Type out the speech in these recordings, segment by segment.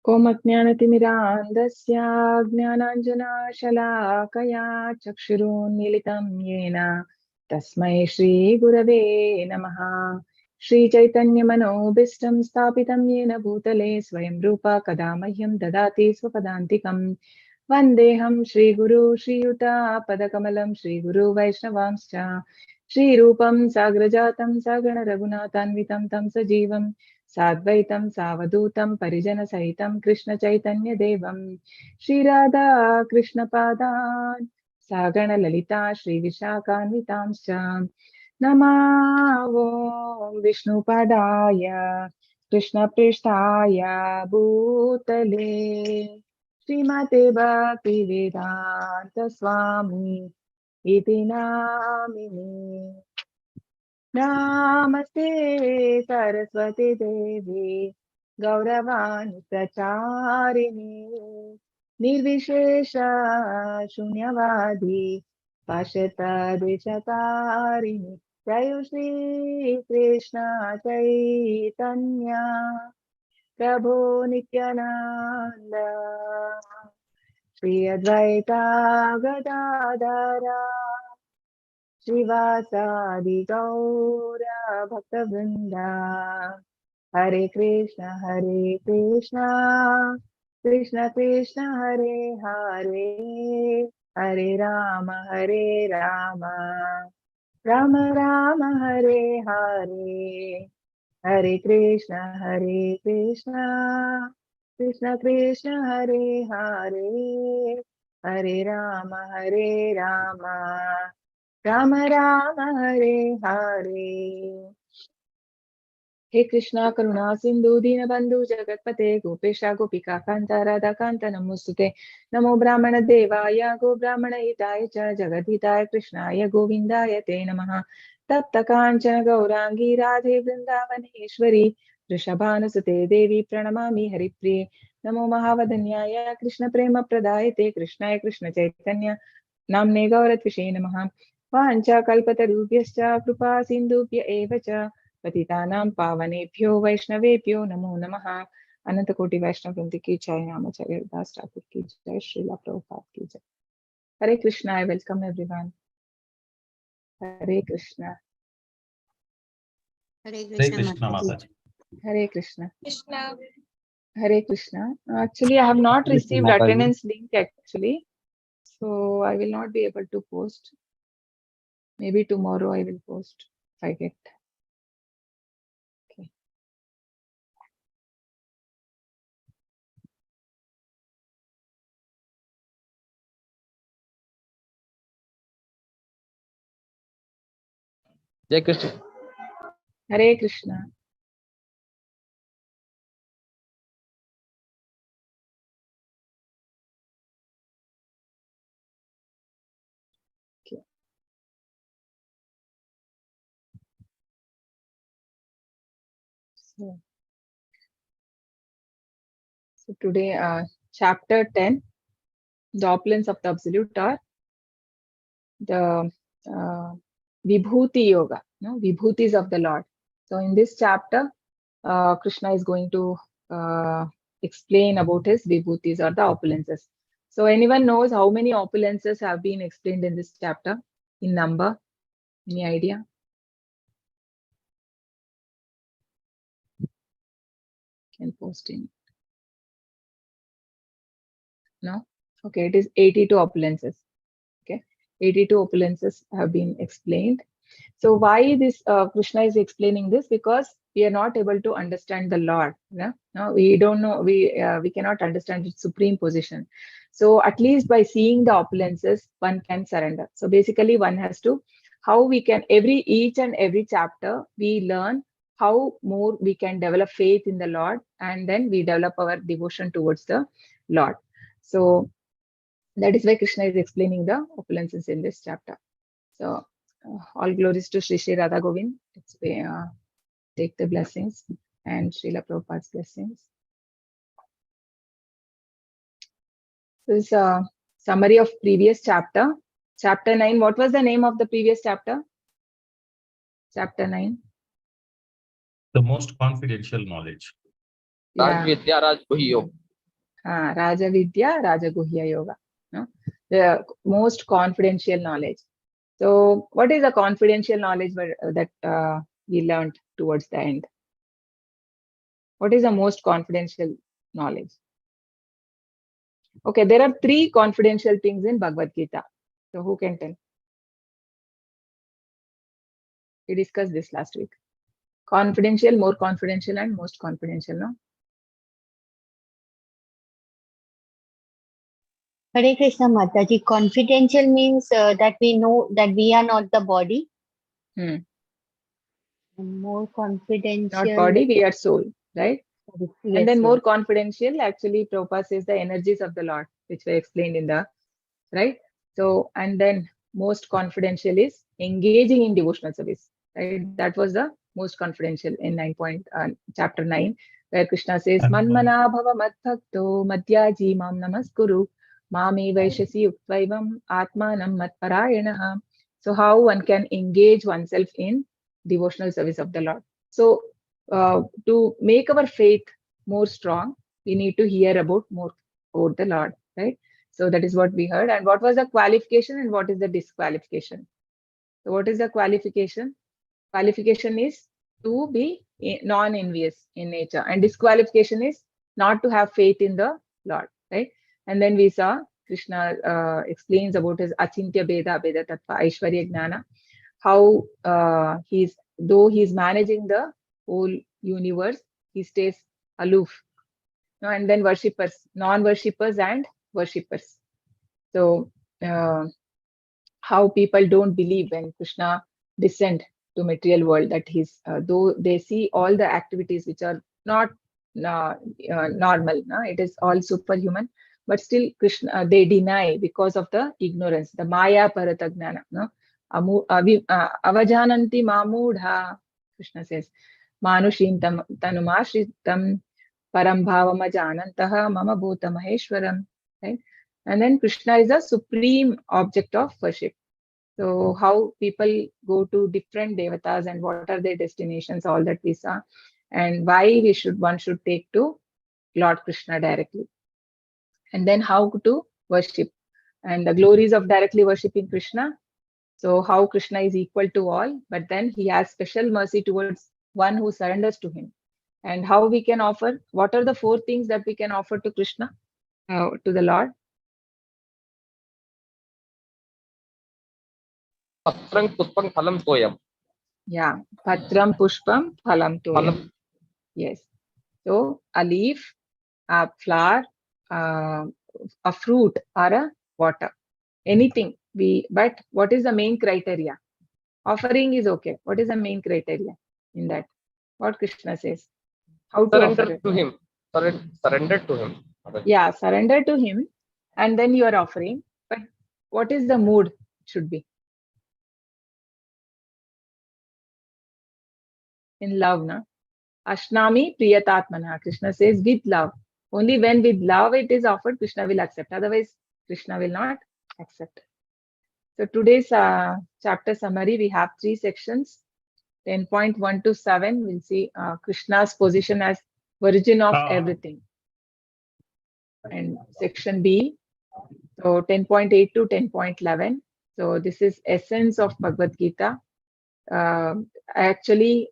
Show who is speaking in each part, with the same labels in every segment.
Speaker 1: ओम अज्ञानतिमिरान्धस्य ज्ञानाञ्जनशलाकया चक्षुरुन्मीलितं येन तस्मै श्रीगुरवे नमः। श्रीचैतन्यमनोभीष्टं स्थापितं येन भूतले स्वयं रूपा कदा मह्यं ददाति स्वपदान्तिकं। वन्देऽहं श्रीगुरु श्रीयुतापदकमलं श्रीगुरु वैष्णवांश्च श्रीरूपं साग्रजातं सगणरघुनाथान्वितं तं सजीवं साद्वैतं सावधूतं परिजनसहितं कृष्णचैतन्यदेवं श्रीराधा कृष्णपादान् सागणललिता श्रीविशाखान्वितांश्च नमो विष्णुपादाय कृष्णप्रेष्ठाय भूतले श्रीमते भक्तिवेदान्त स्वामी इति नामिने। नमस्ते सरस्वती देवी गौरवाणी प्रचारिणी निर्विशेष शून्यवादी पाशतद्विषतारिणी जय श्री कृष्ण चैतन्य प्रभु नित्यानंद श्री अद्वैता गदाधरा श्रीवासादि गौर भक्तवृंदा हरे कृष्ण कृष्ण कृष्ण हरे हरे हरे राम राम राम हरे हरे हरे कृष्ण कृष्ण कृष्ण हरे हरे हरे राम राम राम हरे हरे। हे कृष्णा करुणा सिंधु दीनबंधु जगतपते गोपेशा गोपिका कांता राधा कांत नमोस्तुते। नमो ब्राह्मण देवाय गो ब्राह्मण हिताय च जगद्हिताय कृष्णाय गोविंदाय ते नमः। तप्त कांचन गौरांगी राधे वृंदावनेश्वरी वृषभानुसुते देवी प्रणमामि हरिप्रिये। नमो महावदन्याय कृष्ण प्रेम प्रदायते कृष्णाय कृष्ण चैतन्य नाम्ने गौरत्विषे नमः। वाञ्छाकल्पतरुभ्यश्च कृपा सिन्धुभ्य एव च पतितानां पावनेभ्यो वैष्णवेभ्यो नमो नमः। अनंत कोटि वैष्णव वृंद की जय। नामाचार्य दास ठाकुर की जय। श्रीला प्रभुपाद की जय। Hare Krishna. I welcome everyone. Hare Krishna.
Speaker 2: Hare Krishna माताजी।
Speaker 1: Hare Krishna. Hare Krishna. Actually, I have not received attendance link actually, so I will not be able to post. Maybe tomorrow I will post if I get. Okay.
Speaker 3: जय कृष्ण।
Speaker 1: हरे Krishna. Okay. So today, chapter 10, the opulence of the absolute, or the Vibhuti yoga, no, Vibhutis of the Lord. So in this chapter, Krishna is going to explain about his Vibhutis or the opulences. So anyone knows how many opulences have been explained in this chapter in number? Any idea? Can post in. No? Okay, it is 82 opulences. Okay, 82 opulences have been explained. So why this Krishna is explaining this? Because we are not able to understand the Lord. Yeah? No, we don't know. We cannot understand its supreme position. So at least by seeing the opulences, one can surrender. So basically, one has to how we can each and every chapter we learn how more we can develop faith in the Lord, and then we develop our devotion towards the Lord. So that is why Krishna is explaining the opulences in this chapter. So all glories to Sri Sri Radha Govind. Let's take the blessings and Srila Prabhupada's blessings. This is a summary of previous chapter. Chapter 9. What was the name of the previous chapter? Chapter 9.
Speaker 3: The most confidential knowledge.
Speaker 1: Yeah.
Speaker 3: Raj Vidya Raj Guhyo.
Speaker 1: Raja Vidya, Raja Guhya Yoga. No? The most confidential knowledge. So, what is the confidential knowledge that we learned towards the end? What is the most confidential knowledge? Okay, there are 3 confidential things in Bhagavad Gita. So, who can tell? We discussed this last week. Confidential, more confidential, and most confidential, no?
Speaker 2: Hare Krishna Mataji. Confidential means that we know that we are not the body.
Speaker 1: Hmm.
Speaker 2: More confidential.
Speaker 1: Not body, we are soul, right?
Speaker 2: Yes,
Speaker 1: And then more
Speaker 2: yes.
Speaker 1: confidential, actually, Prabhupada says the energies of the Lord, which were explained in the, right? So, and then most confidential is engaging in devotional service, right? That was the most confidential in chapter 9, where Krishna says, Manmana bhava madbhakto madhyaji mam namaskuru mami vaishasi uktvaivam atmanam matparayanaha. So, how one can engage oneself in devotional service of the Lord. So, to make our faith more strong, we need to hear about more about the Lord, right? So that is what we heard. And what was the qualification and what is the disqualification? So what is the qualification? Qualification is to be non-envious in nature, and disqualification is not to have faith in the Lord, right? And then we saw Krishna explains about his achintya beda beda tattva aishwarya gnana, how though he's managing the whole universe, he stays aloof. And then worshippers, non-worshippers and worshippers. So how people don't believe when Krishna descend to material world, that he's though they see all the activities which are not normal, it is all superhuman, but still Krishna they deny because of the ignorance, the Maya Paratagnana. No? Avajananti Mamudha, Krishna says, Manushim Tanumashritam Param Bhavama Janantaha Mama Bhuta Maheshwaram. Right? And then Krishna is a supreme object of worship. So how people go to different devatas and what are their destinations, all that we saw, and why one should take to Lord Krishna directly. And then how to worship and the glories of directly worshipping Krishna. So how Krishna is equal to all, but then he has special mercy towards one who surrenders to him. And how we can offer, what are the 4 things that we can offer to Krishna, to the Lord?
Speaker 3: Patram pushpam phalam toyam.
Speaker 1: Yeah, patram pushpam phalam toyam. Yes. So a leaf, a flower, a fruit, or a water. Anything. But what is the main criteria? Offering is okay. What is the main criteria in that? What Krishna says? How to offer
Speaker 3: Surrender
Speaker 1: it?
Speaker 3: to him. Surrender to him.
Speaker 1: Yeah, surrender to him, and then you are offering. But what is the mood should be? In love, na? Ashnami priyatatmana. Krishna says with love. Only when with love it is offered, Krishna will accept. Otherwise, Krishna will not accept. So today's chapter summary, we have 3 sections. 10.1 to 7, we'll see Krishna's position as origin of everything. And section B, so 10.8 to 10.11. So this is essence of Bhagavad Gita. Actually,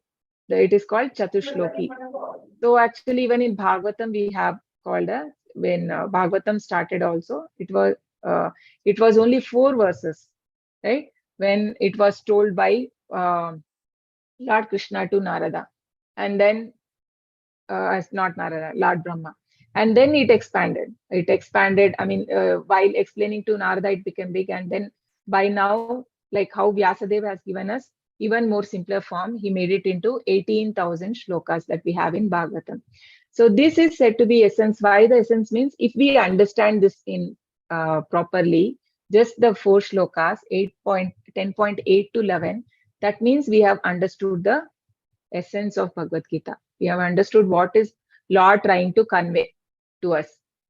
Speaker 1: it is called Chatushloki. So actually, even in Bhagavatam, we have called when Bhagavatam started also, it was only 4 verses, right? When it was told by Lord Krishna to Narada, and then as not Narada, Lord Brahma, and then it expanded. It expanded. I mean, while explaining to Narada, it became big, and then by now, like how Vyasadeva has given us even more simpler form, he made it into 18,000 shlokas that we have in Bhagavatam. So this is said to be essence. Why the essence means if we understand this in properly, just the 4 shlokas, 10.8 to 11, that means we have understood the essence of Bhagavad Gita. We have understood what is Lord trying to convey to us.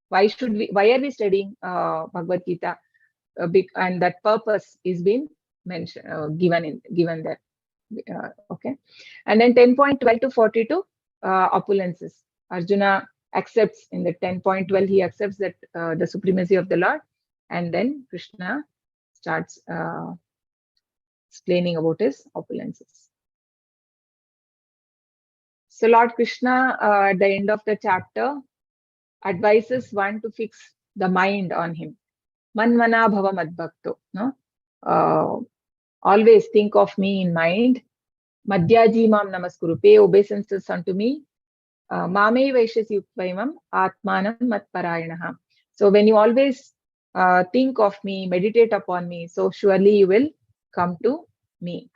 Speaker 1: Why are we studying Bhagavad Gita? And that purpose is being mentioned, given there. Okay. And then 10.12 to 42, opulences. Arjuna accepts in the 10.12, he accepts that the supremacy of the Lord, and then Krishna starts explaining about his opulences. So Lord Krishna, at the end of the chapter, advises one to fix the mind on him. Manmana bhava madbhakto. No? Always think of me in mind. Madhyaji mam namaskuru. Pay obeisances unto me. Mame vaishyasi ukvaimam atmanam matparayanaha. So when you always think of me, meditate upon me, so surely you will come to me.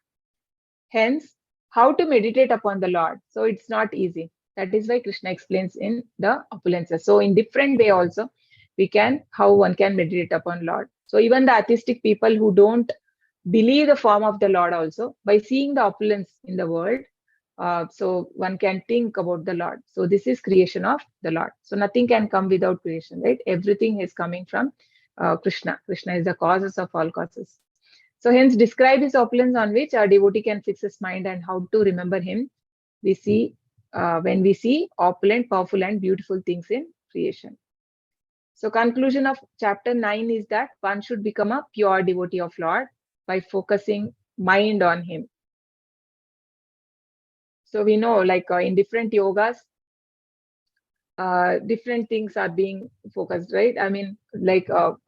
Speaker 1: Hence, how to meditate upon the Lord? So it's not easy. That is why Krishna explains in the opulences. So in different way also, how one can meditate upon Lord. So even the atheistic people who don't believe the form of the Lord also, by seeing the opulence in the world, so one can think about the Lord. So this is creation of the Lord. So nothing can come without creation, right? Everything is coming from Krishna. Krishna is the causes of all causes. So hence describe his opulence on which a devotee can fix his mind and how to remember him. We see when we see opulent, powerful and beautiful things in creation. So conclusion of chapter 9 is that one should become a pure devotee of Lord by focusing mind on him. So we know like in different yogas, different things are being focused, right? I mean, like but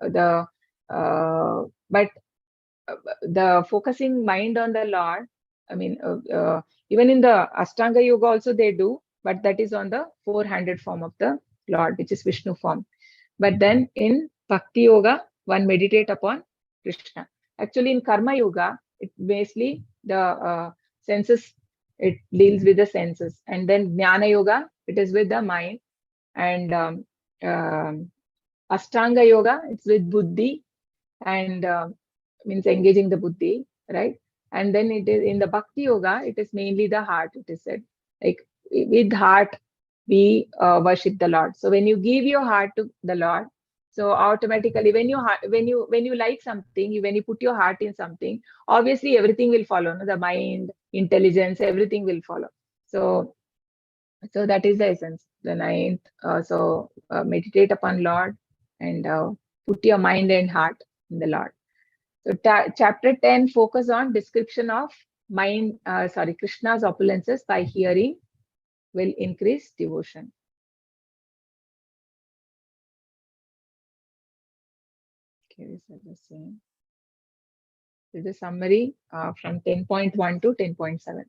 Speaker 1: the focusing mind on the Lord, I mean, even in the Ashtanga Yoga also they do, but that is on the four-handed form of the Lord, which is Vishnu form. But then in Bhakti Yoga, one meditate upon Krishna. Actually, in Karma Yoga, it basically the senses, it deals with the senses. And then Jnana Yoga, it is with the mind. And Ashtanga Yoga, it's with Buddhi and means engaging the Buddhi, right? And then it is in the Bhakti Yoga, it is mainly the heart, it is said. Like with heart, we worship the Lord. So when you give your heart to the Lord, so automatically when you like something, when you put your heart in something, obviously everything will follow. No? The mind, intelligence, everything will follow. So that is the essence. The ninth. Meditate upon Lord and put your mind and heart in the Lord. So chapter 10 focus on description of Krishna's opulences by hearing will increase devotion. Okay, this is the same. This is a summary from 10.1 to 10.7.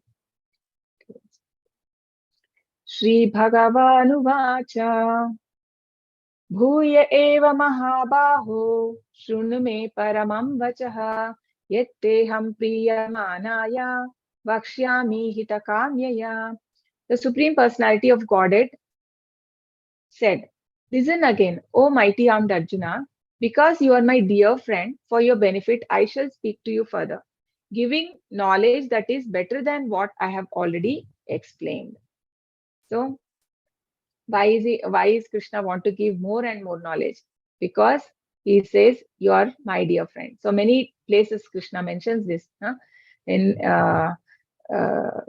Speaker 1: Shri Bhagavanuvāca Bhuya eva mahabaho Shrunu me paramam vachaha Yetteham priyamanaya Vakshyami hitakamyaya. The Supreme Personality of Godhead said, "Listen again, O mighty armed Arjuna, because you are my dear friend, for your benefit I shall speak to you further, giving knowledge that is better than what I have already explained." So why is Krishna want to give more and more knowledge? Because he says, "You are my dear friend." So many places Krishna mentions this. In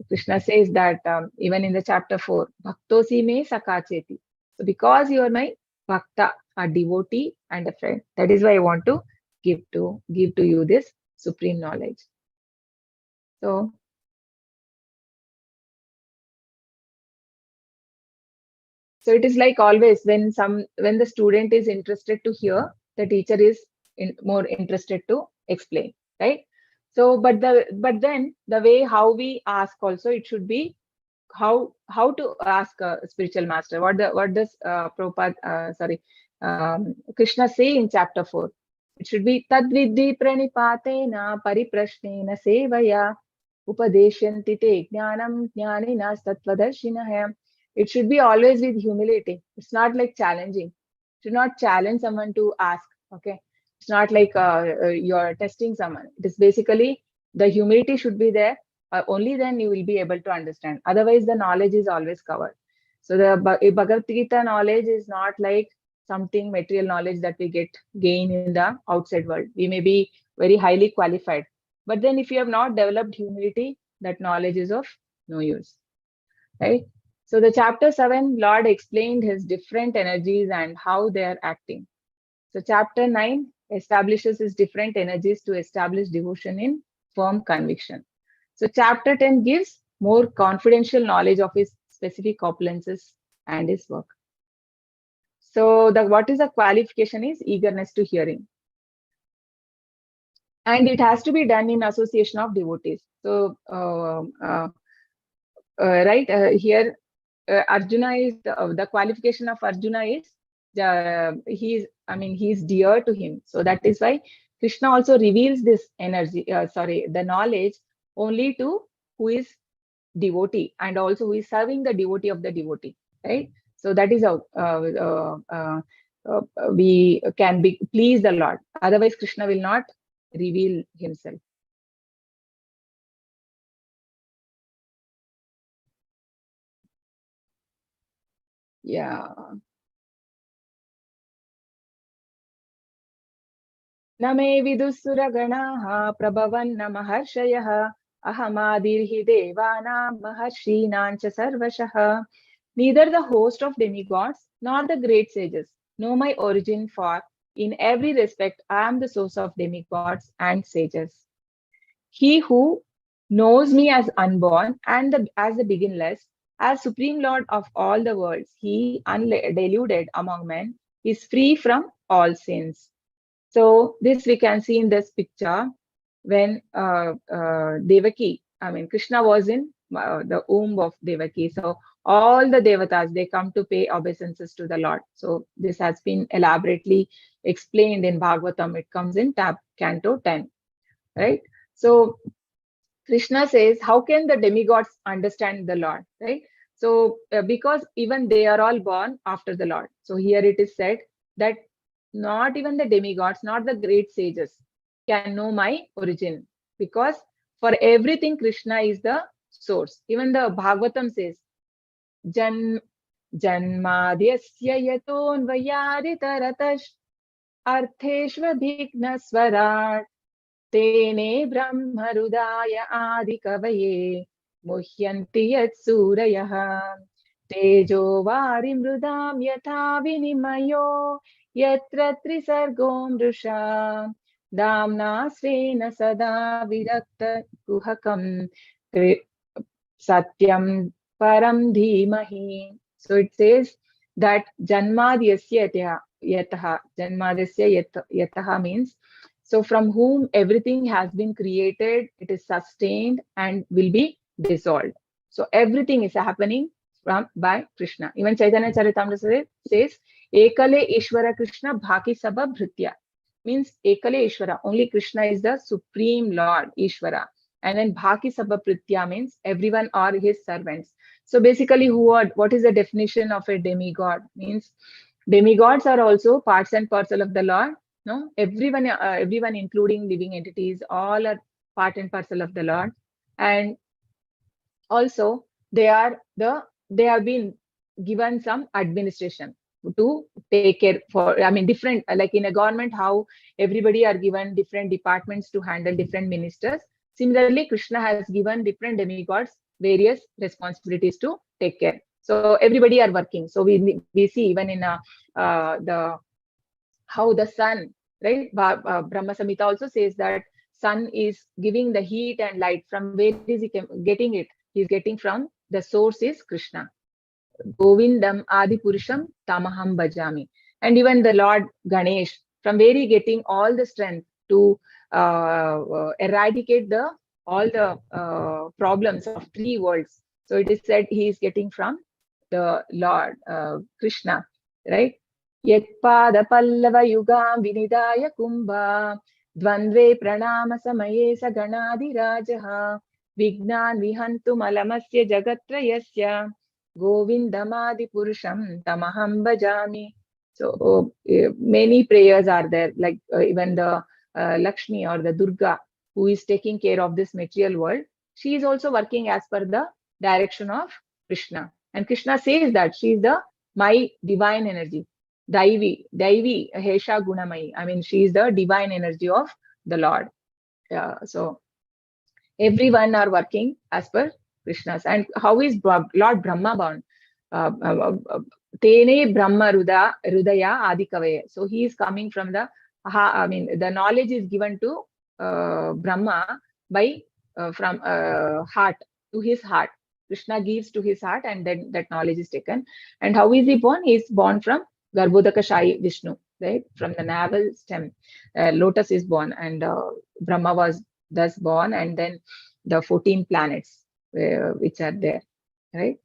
Speaker 1: Krishna says that even in the chapter 4, Bhaktosi me sakacheti. So because you are my bhakta, a devotee and a friend, that is why I want to give to you this supreme knowledge. So it is like always when the student is interested to hear, the teacher is more interested to explain, right? So but then the way how we ask also, it should be how to ask a spiritual master. What does Krishna say in chapter 4? It should be tadvidhi pranipatena pariprashnena sevaya upadeshyanti te jnanam jnaninas tattvadarshinaha. It should be always with humility. It's not like challenging. You should not challenge someone to ask. Okay, it's not like you're testing someone. It is basically the humility should be there. Only then you will be able to understand. Otherwise, the knowledge is always covered. So the Bhagavad Gita knowledge is not like something material knowledge that we gain in the outside world. We may be very highly qualified, but then if you have not developed humility, that knowledge is of no use, right? So the chapter 7, Lord explained his different energies and how they are acting. So chapter 9 establishes his different energies to establish devotion in firm conviction. So chapter 10 gives more confidential knowledge of his specific opulences and his work. So the what is the qualification is eagerness to hearing. And it has to be done in association of devotees. So here Arjuna is the qualification of Arjuna is he's dear to him. So that is why Krishna also reveals this energy, the knowledge only to who is devotee and also who is serving the devotee of the devotee, right? So that is how we can please the Lord. Otherwise, Krishna will not reveal himself. Yeah. न मे विदुसुरगणाः प्रभवन्न महर्षयः अहमादिर्हि देवानां महर्षीणां च सर्वशः. Neither the host of demigods nor the great sages know my origin, for in every respect I am the source of demigods and sages. He who knows me as unborn and as the beginless, as Supreme Lord of all the worlds, he undeluded among men, is free from all sins. So this we can see in this picture when Devaki, Krishna was in the womb of Devaki. So all the devatas, they come to pay obeisances to the Lord. So this has been elaborately explained in Bhagavatam. It comes in Canto 10, right? So Krishna says, how can the demigods understand the Lord, right? So because even they are all born after the Lord. So here it is said that not even the demigods, not the great sages can know my origin, because for everything Krishna is the source. Even the Bhagavatam says, Janmadhyasya yatonvayaditaratash artheshvabhigna swarat tene brahmarudaya adikavaye muhyanti yat surayah tejo varimrudam yatha vinimayo yatra trisargo mrusha damna svena sada virakta kuhakam satyam param dhimahi. So it says that janmadhyasya yataha. Janmadhyasya yataha means so from whom everything has been created, it is sustained and will be dissolved. So everything is happening by Krishna. Even Chaitanya Charitamrita says, Ekale Ishvara Krishna Bhaki Sabha Bhritya. Means Ekale Ishvara, only Krishna is the Supreme Lord, Ishvara. And then Bhaki Sabha Bhritya means everyone are his servants. So basically, what is the definition of a demigod? Means demigods are also parts and parcel of the Lord. No, everyone, including living entities, all are part and parcel of the Lord. And also they have been given some administration to take care for, different, like in a government, how everybody are given different departments to handle different ministers. Similarly, Krishna has given different demigods various responsibilities to take care. So everybody are working. So we see even in how the sun, right? Brahma Samhita also says that sun is giving the heat and light. From where is he getting it? He is getting from the source is Krishna. Govindam Adi Purusham Tamaham Bhajami. And even the Lord Ganesh, from where he getting all the strength to eradicate all the problems of three worlds. So it is said he is getting from the Lord Krishna, right? Yatpada Pallava Yugam Vinidaya Kumbha Dvandve Pranama Samaye Saganadi Rajaha Vignan Vihantu Malamasya Jagatrayasya Govindamadi Purusham Tamaham Bhajami. So many prayers are there, like even the Lakshmi or the Durga, who is taking care of this material world. She is also working as per the direction of Krishna. And Krishna says that she is my divine energy. Daivi, Hesha Gunamai. She is the divine energy of the Lord. So everyone are working as per Krishna's. And how is Lord Brahma born? Tene Brahma Rudaya Adikavaya. So he is coming from the, the knowledge is given to Brahma by from heart to his heart. Krishna gives to his heart, and then that knowledge is taken. And how is he born? He is born from Garbhodakashayi Vishnu, right? From the navel stem, lotus is born, and Brahma was thus born, and then the 14 planets which are there, right?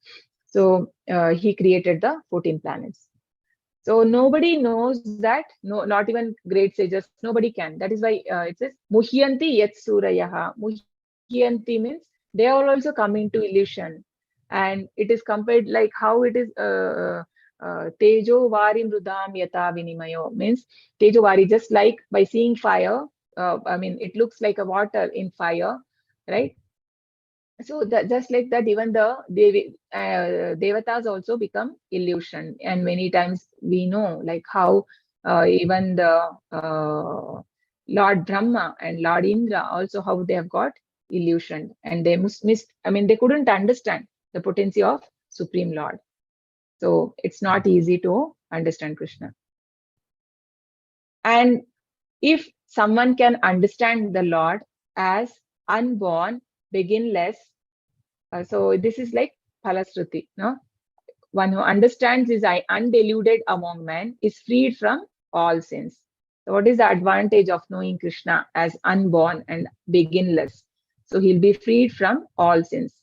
Speaker 1: So he created the 14 planets. So nobody knows that, no, not even great sages, nobody can. That is why it says Muhyanti yet Surayaha. Muhyanti means they are also coming to illusion. And it is compared like how it is Tejo Vari Mrudam Yata Vinimayo, means Tejo Vari, just like by seeing fire, it looks like a water in fire, right? So that, just like that, even the devatas also become illusion. And many times we know like how even the Lord Brahma and Lord Indra also, how they have got illusioned, and they missed, they couldn't understand the potency of Supreme Lord. So it's not easy to understand Krishna. And if someone can understand the Lord as unborn, beginless, so this is like Phalasruti, no? One who understands is undeluded among men is freed from all sins. So what is the advantage of knowing Krishna as unborn and beginless? So he'll be freed from all sins.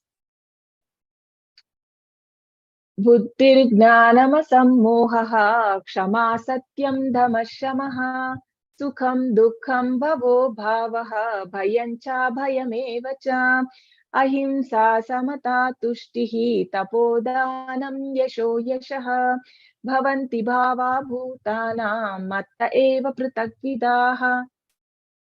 Speaker 1: Buddhir jnanam sammohaha kshama satyam dhamashamaha sukham dukkham bhavo bhavaha bhayancha bhayamevacha ahimsa samata tushtihi tapodanam yasho yashaha bhavanti bhava bhutanam matta eva pratakvidaha.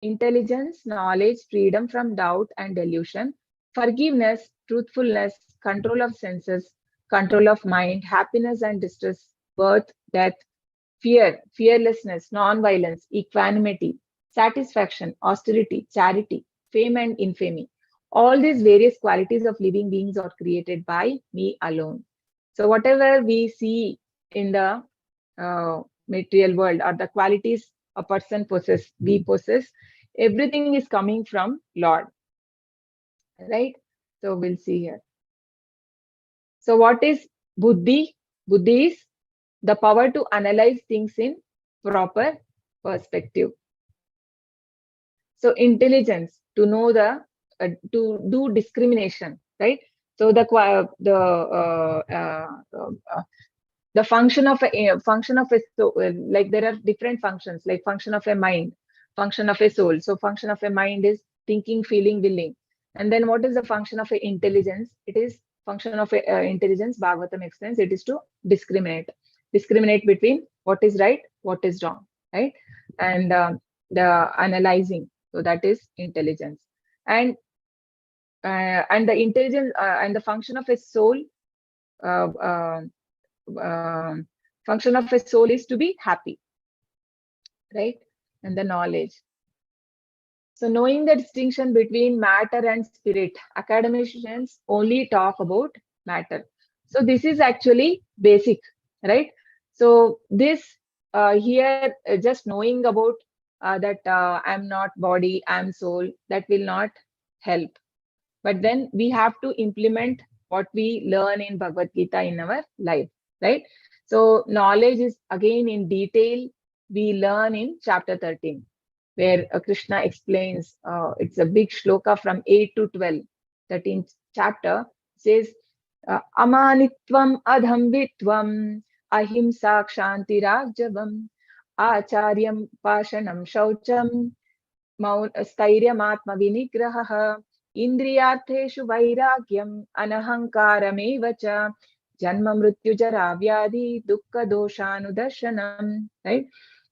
Speaker 1: Intelligence, knowledge, freedom from doubt and delusion, forgiveness, truthfulness, control of senses, control of mind, happiness and distress, birth, death, fear, fearlessness, non-violence, equanimity, satisfaction, austerity, charity, fame and infamy. All these various qualities of living beings are created by me alone. So whatever we see in the material world, or the qualities a person possesses, we possess, everything is coming from Lord, right? So we'll see here. So what is Buddhi? Buddhi is the power to analyze things in proper perspective. So intelligence, to know the, to do discrimination, right? So the function of a soul, like there are different functions, like function of a mind, function of a soul. So function of a mind is thinking, feeling, willing. And then what is the function of a intelligence? It is function of a intelligence, Bhagavatam explains, it is to discriminate between what is right, what is wrong, right? And the analyzing, so that is intelligence. And the intelligence and the function of a soul, function of a soul is to be happy, right? And the knowledge. So knowing the distinction between matter and spirit, academicians only talk about matter. So this is actually basic, right? So this here, just knowing about that I'm not body, I'm soul, that will not help. But then we have to implement what we learn in Bhagavad Gita in our life, right? So knowledge is again in detail, we learn in chapter 13, where Krishna explains, it's a big shloka from 8 to 12. 13th chapter says, Amanitvam adhamvitvam ahimsa kshantirajjavam acharyam pashanam shaucham स्थैर्यमात्म विनिग्रहः इंद्रियार्थेषु वैराग्यम अनहंकारमेव च जन्म मृत्यु जरा व्याधि दुःख दोषानुदर्शनम. Right?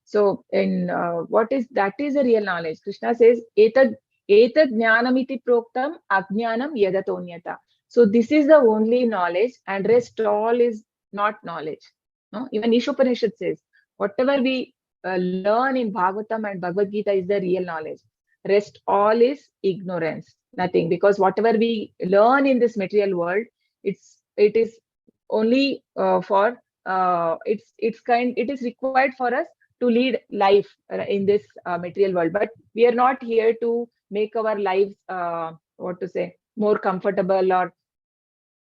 Speaker 1: So in what is that is a real knowledge. Krishna says etad jnanamiti proktam ajnanam yadatonyata. So this is the only knowledge, and rest all is not knowledge. No? Even Ishopanishad says whatever we learn in Bhagavatam and Bhagavad Gita is the real knowledge. Rest all is ignorance, nothing. Because whatever we learn in this material world, it is only for it is required for us to lead life in this material world, but we are not here to make our lives what to say, more comfortable, or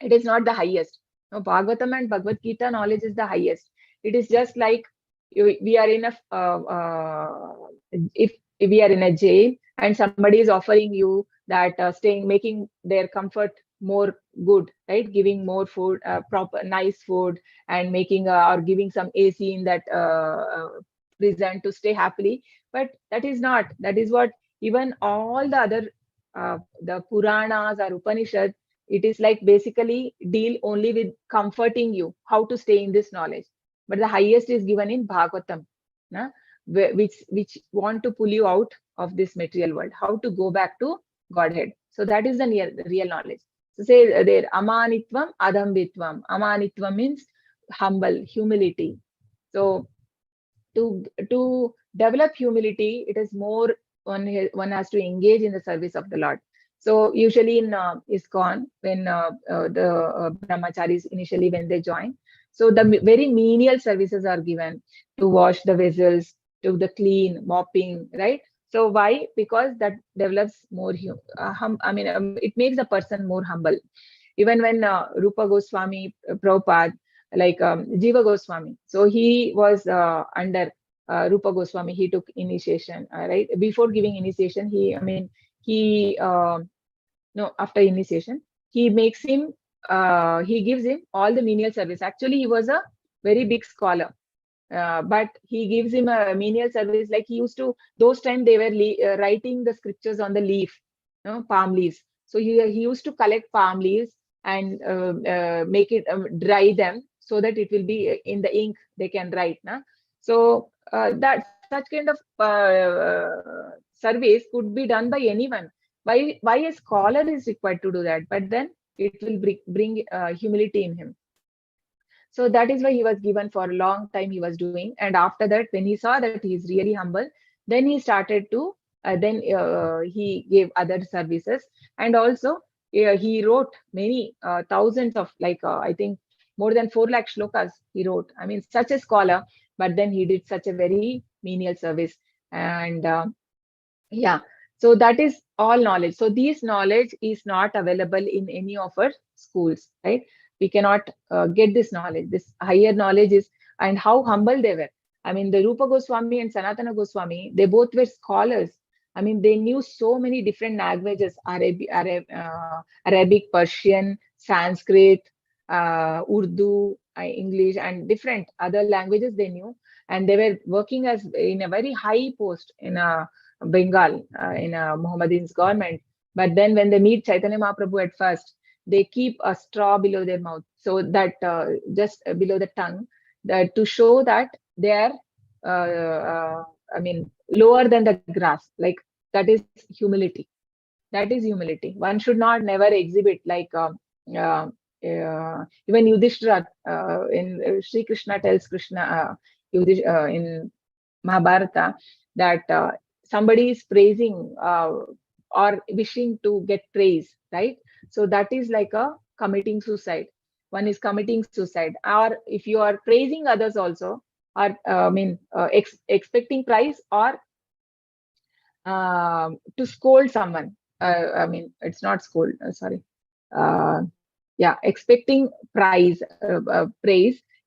Speaker 1: it is not the highest. No, Bhagavatam and Bhagavad Gita knowledge is the highest. It is just like we are in a if we are in a jail and somebody is offering you that staying, making their comfort more good, right? Giving more food, proper nice food, and making or giving some AC in that prison to stay happily. But that is not. That is what even all the other the Puranas or Upanishads, it is like basically deal only with comforting you how to stay in this knowledge. But the highest is given in Bhagavatam, na? Which want to pull you out of this material world, how to go back to Godhead. So that is the real knowledge. So say there, amanitvam, adambitvam. Amanitvam means humble, humility. So to develop humility, it is more one has to engage in the service of the Lord. So usually in ISKCON, when the brahmacharis initially when they join, so the very menial services are given to wash the vessels, to the clean, mopping, right? So why? Because that develops more it makes the person more humble. Even when Rupa Goswami Prabhupada, like Jiva Goswami, so he was under Rupa Goswami, he took initiation, right? Before giving initiation, no, after initiation, he makes him, he gives him all the menial service. Actually, he was a very big scholar, but he gives him a menial service. Like he used to, those time they were writing the scriptures on the leaf, palm leaves. So he used to collect palm leaves and make it dry them so that it will be in the ink they can write. Na? So that such kind of service could be done by anyone. Why a scholar is required to do that? But then it will bring humility in him. So that is why he was given for a long time he was doing. And after that, when he saw that he is really humble, then he started to, then he gave other services. And also he wrote many thousands of I think more than 4 lakh shlokas he wrote. I mean, such a scholar, but then he did such a very menial service. And yeah, so that is all knowledge. So this knowledge is not available in any of our schools, right? We cannot get this knowledge. This higher knowledge is, and how humble they were. I mean, the Rupa Goswami and Sanatana Goswami, they both were scholars. I mean, they knew so many different languages: Arabic, Persian, Sanskrit, Urdu, English, and different other languages they knew. And they were working as in a very high post in a Bengal in Muhammadin's government. But then when they meet Chaitanya Mahaprabhu at first, they keep a straw below their mouth, so that just below the tongue, that to show that they are, lower than the grass. Like that is humility. That is humility. One should not never exhibit like even Yudhishthira in Sri Krishna tells Krishna in Mahabharata that somebody is praising or wishing to get praise, right? So that is like a committing suicide. One is committing suicide. Or if you are praising others also, or expecting praise, or to scold someone. It's not scold. Sorry. Yeah, expecting praise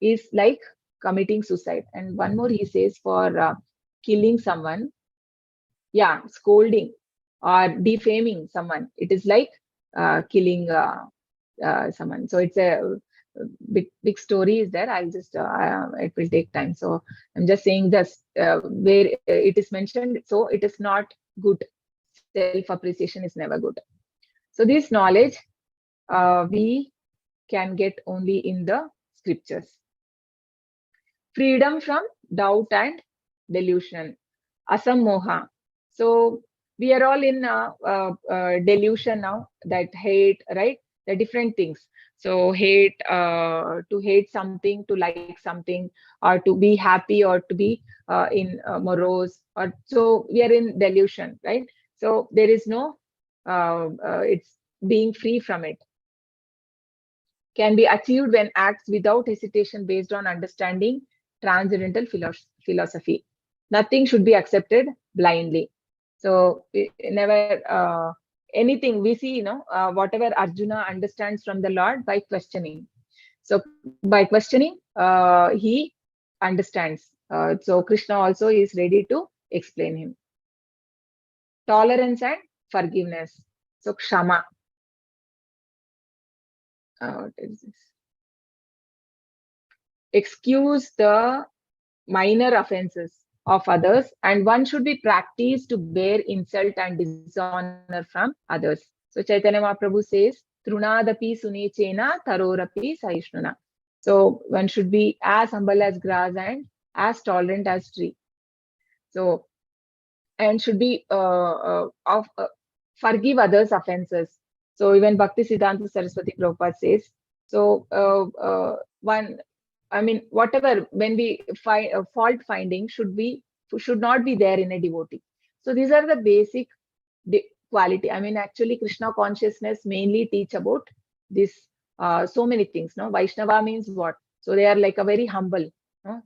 Speaker 1: is like committing suicide. And one more he says for killing someone, yeah, scolding or defaming someone, it is like killing someone. So it's a big story is there. I'll just it will take time. So I'm just saying this where it is mentioned. So it is not good. Self-appreciation is never good. So this knowledge we can get only in the scriptures. Freedom from doubt and delusion, asammoha. So we are all in delusion now, that hate, right? The different things. So hate, to hate something, to like something, or to be happy, or to be in morose, or so we are in delusion, right? So there is no, it's being free from it. can be achieved when acts without hesitation based on understanding transcendental philosophy. Nothing should be accepted blindly. So never anything we see, whatever Arjuna understands from the Lord by questioning. So by questioning, he understands. So Krishna also is ready to explain him. Tolerance and forgiveness. So Kshama. What is this? Excuse the minor offenses of others, and one should be practiced to bear insult and dishonor from others. So Chaitanya Mahaprabhu says, Trunadapi sunechena tarorapi sahishnuna. So one should be as humble as grass and as tolerant as tree. So, and should be forgive others' offenses. So even Bhakti Siddhanta Saraswati Prabhupada says, so whatever, when we find fault finding should not be there in a devotee. So these are the basic quality. Actually, Krishna consciousness mainly teach about this. So many things. No, Vaishnava means what? So they are like a very humble,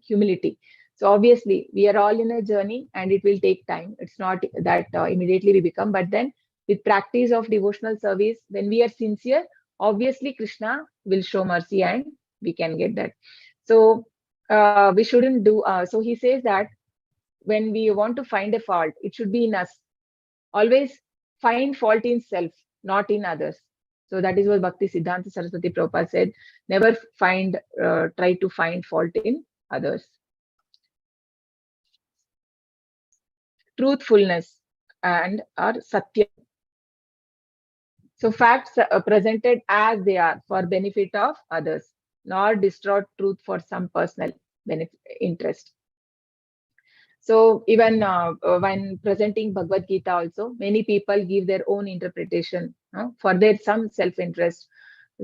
Speaker 1: humility. So obviously, we are all in a journey, and it will take time. It's not that immediately we become, but then with practice of devotional service, when we are sincere, obviously Krishna will show mercy, and we can get that. So we shouldn't do. So he says that when we want to find a fault, it should be in us. Always find fault in self, not in others. So that is what Bhakti Siddhanta Saraswati Prabhupada said. Never try to find fault in others. Truthfulness and or Satya. So facts are presented as they are for benefit of others, nor distort truth for some personal benefit interest. So even when presenting Bhagavad Gita also, many people give their own interpretation for their some self-interest.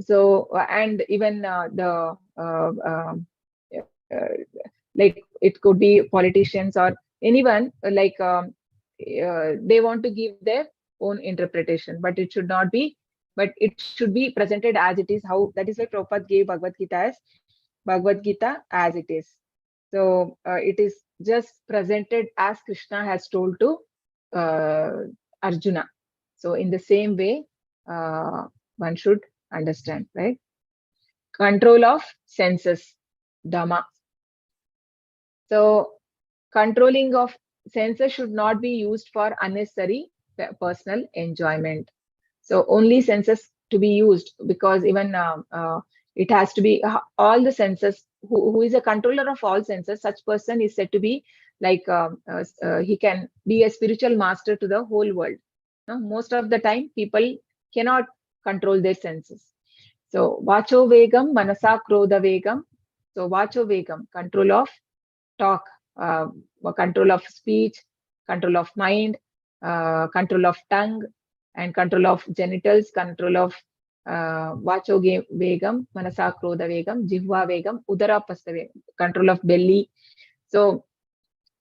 Speaker 1: So and even like it could be politicians or anyone they want to give their own interpretation, but it should not be. But it should be presented as it is. How that is why Prabhupada gave Bhagavad Gita as it is. So it is just presented as Krishna has told to Arjuna. So in the same way, one should understand, right? Control of senses, Dhamma. So controlling of senses should not be used for unnecessary personal enjoyment. So only senses to be used, because even it has to be all the senses. Who is a controller of all senses, such person is said to be like he can be a spiritual master to the whole world. Most of the time people cannot control their senses. So vacho vegam manasa krodha vegam. So vacho vegam, control of talk, control of speech, control of mind, control of tongue, and control of genitals, control of vacho vegam, manasa krodha vegam, jihva vegam, udara pasta vegam, control of belly. So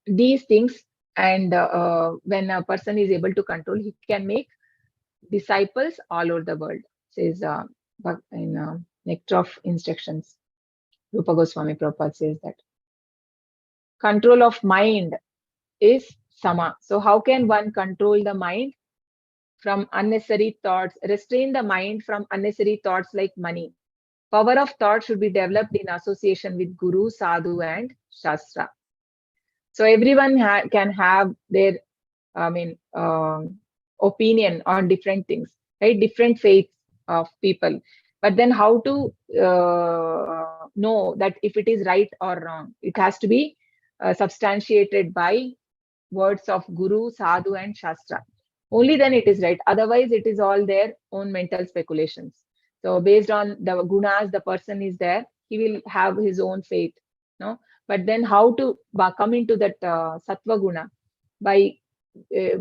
Speaker 1: these things, and when a person is able to control, he can make disciples all over the world, says in Nectar of Instructions. Rupa Goswami Prabhupada says that. Control of mind is sama. So how can one control the mind from unnecessary thoughts, restrain the mind from unnecessary thoughts like money? Power of thought should be developed in association with Guru, Sadhu, and Shastra. So everyone can have their, opinion on different things, right? Different faiths of people. But then how to know that if it is right or wrong? It has to be substantiated by words of Guru, Sadhu, and Shastra. Only then it is right. Otherwise, it is all their own mental speculations. So based on the gunas, the person is there, he will have his own faith. No, but then how to come into that sattva guna? By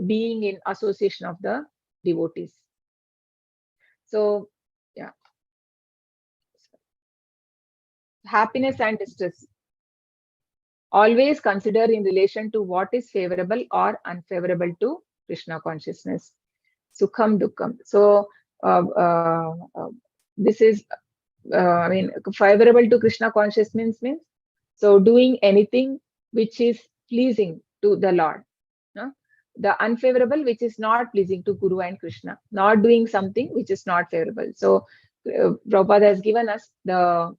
Speaker 1: being in association of the devotees. So yeah, happiness and distress. Always consider in relation to what is favorable or unfavorable to Krishna consciousness. Sukham, dukkam. So this is favorable to Krishna consciousness means, so doing anything which is pleasing to the Lord. No? The unfavorable, which is not pleasing to Guru and Krishna, not doing something which is not favorable. So Prabhupada has given us the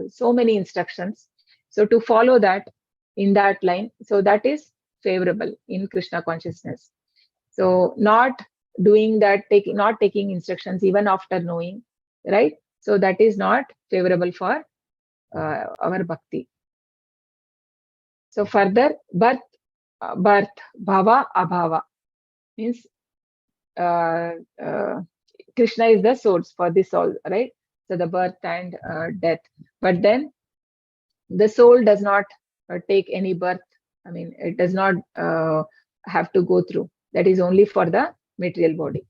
Speaker 1: so many instructions. So to follow that in that line, so that is favorable in Krishna consciousness. So not doing that, not taking instructions even after knowing, right? So that is not favorable for our bhakti. So further, birth, bhava, abhava means Krishna is the source for this all, right? So the birth and death. But then the soul does not take any birth. It does not have to go through. That is only for the material body.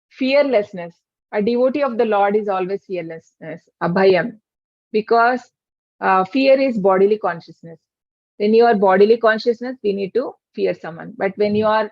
Speaker 1: Fearlessness. A devotee of the Lord is always fearlessness, abhayam, because fear is bodily consciousness. When you are bodily consciousness, we need to fear someone. But when you are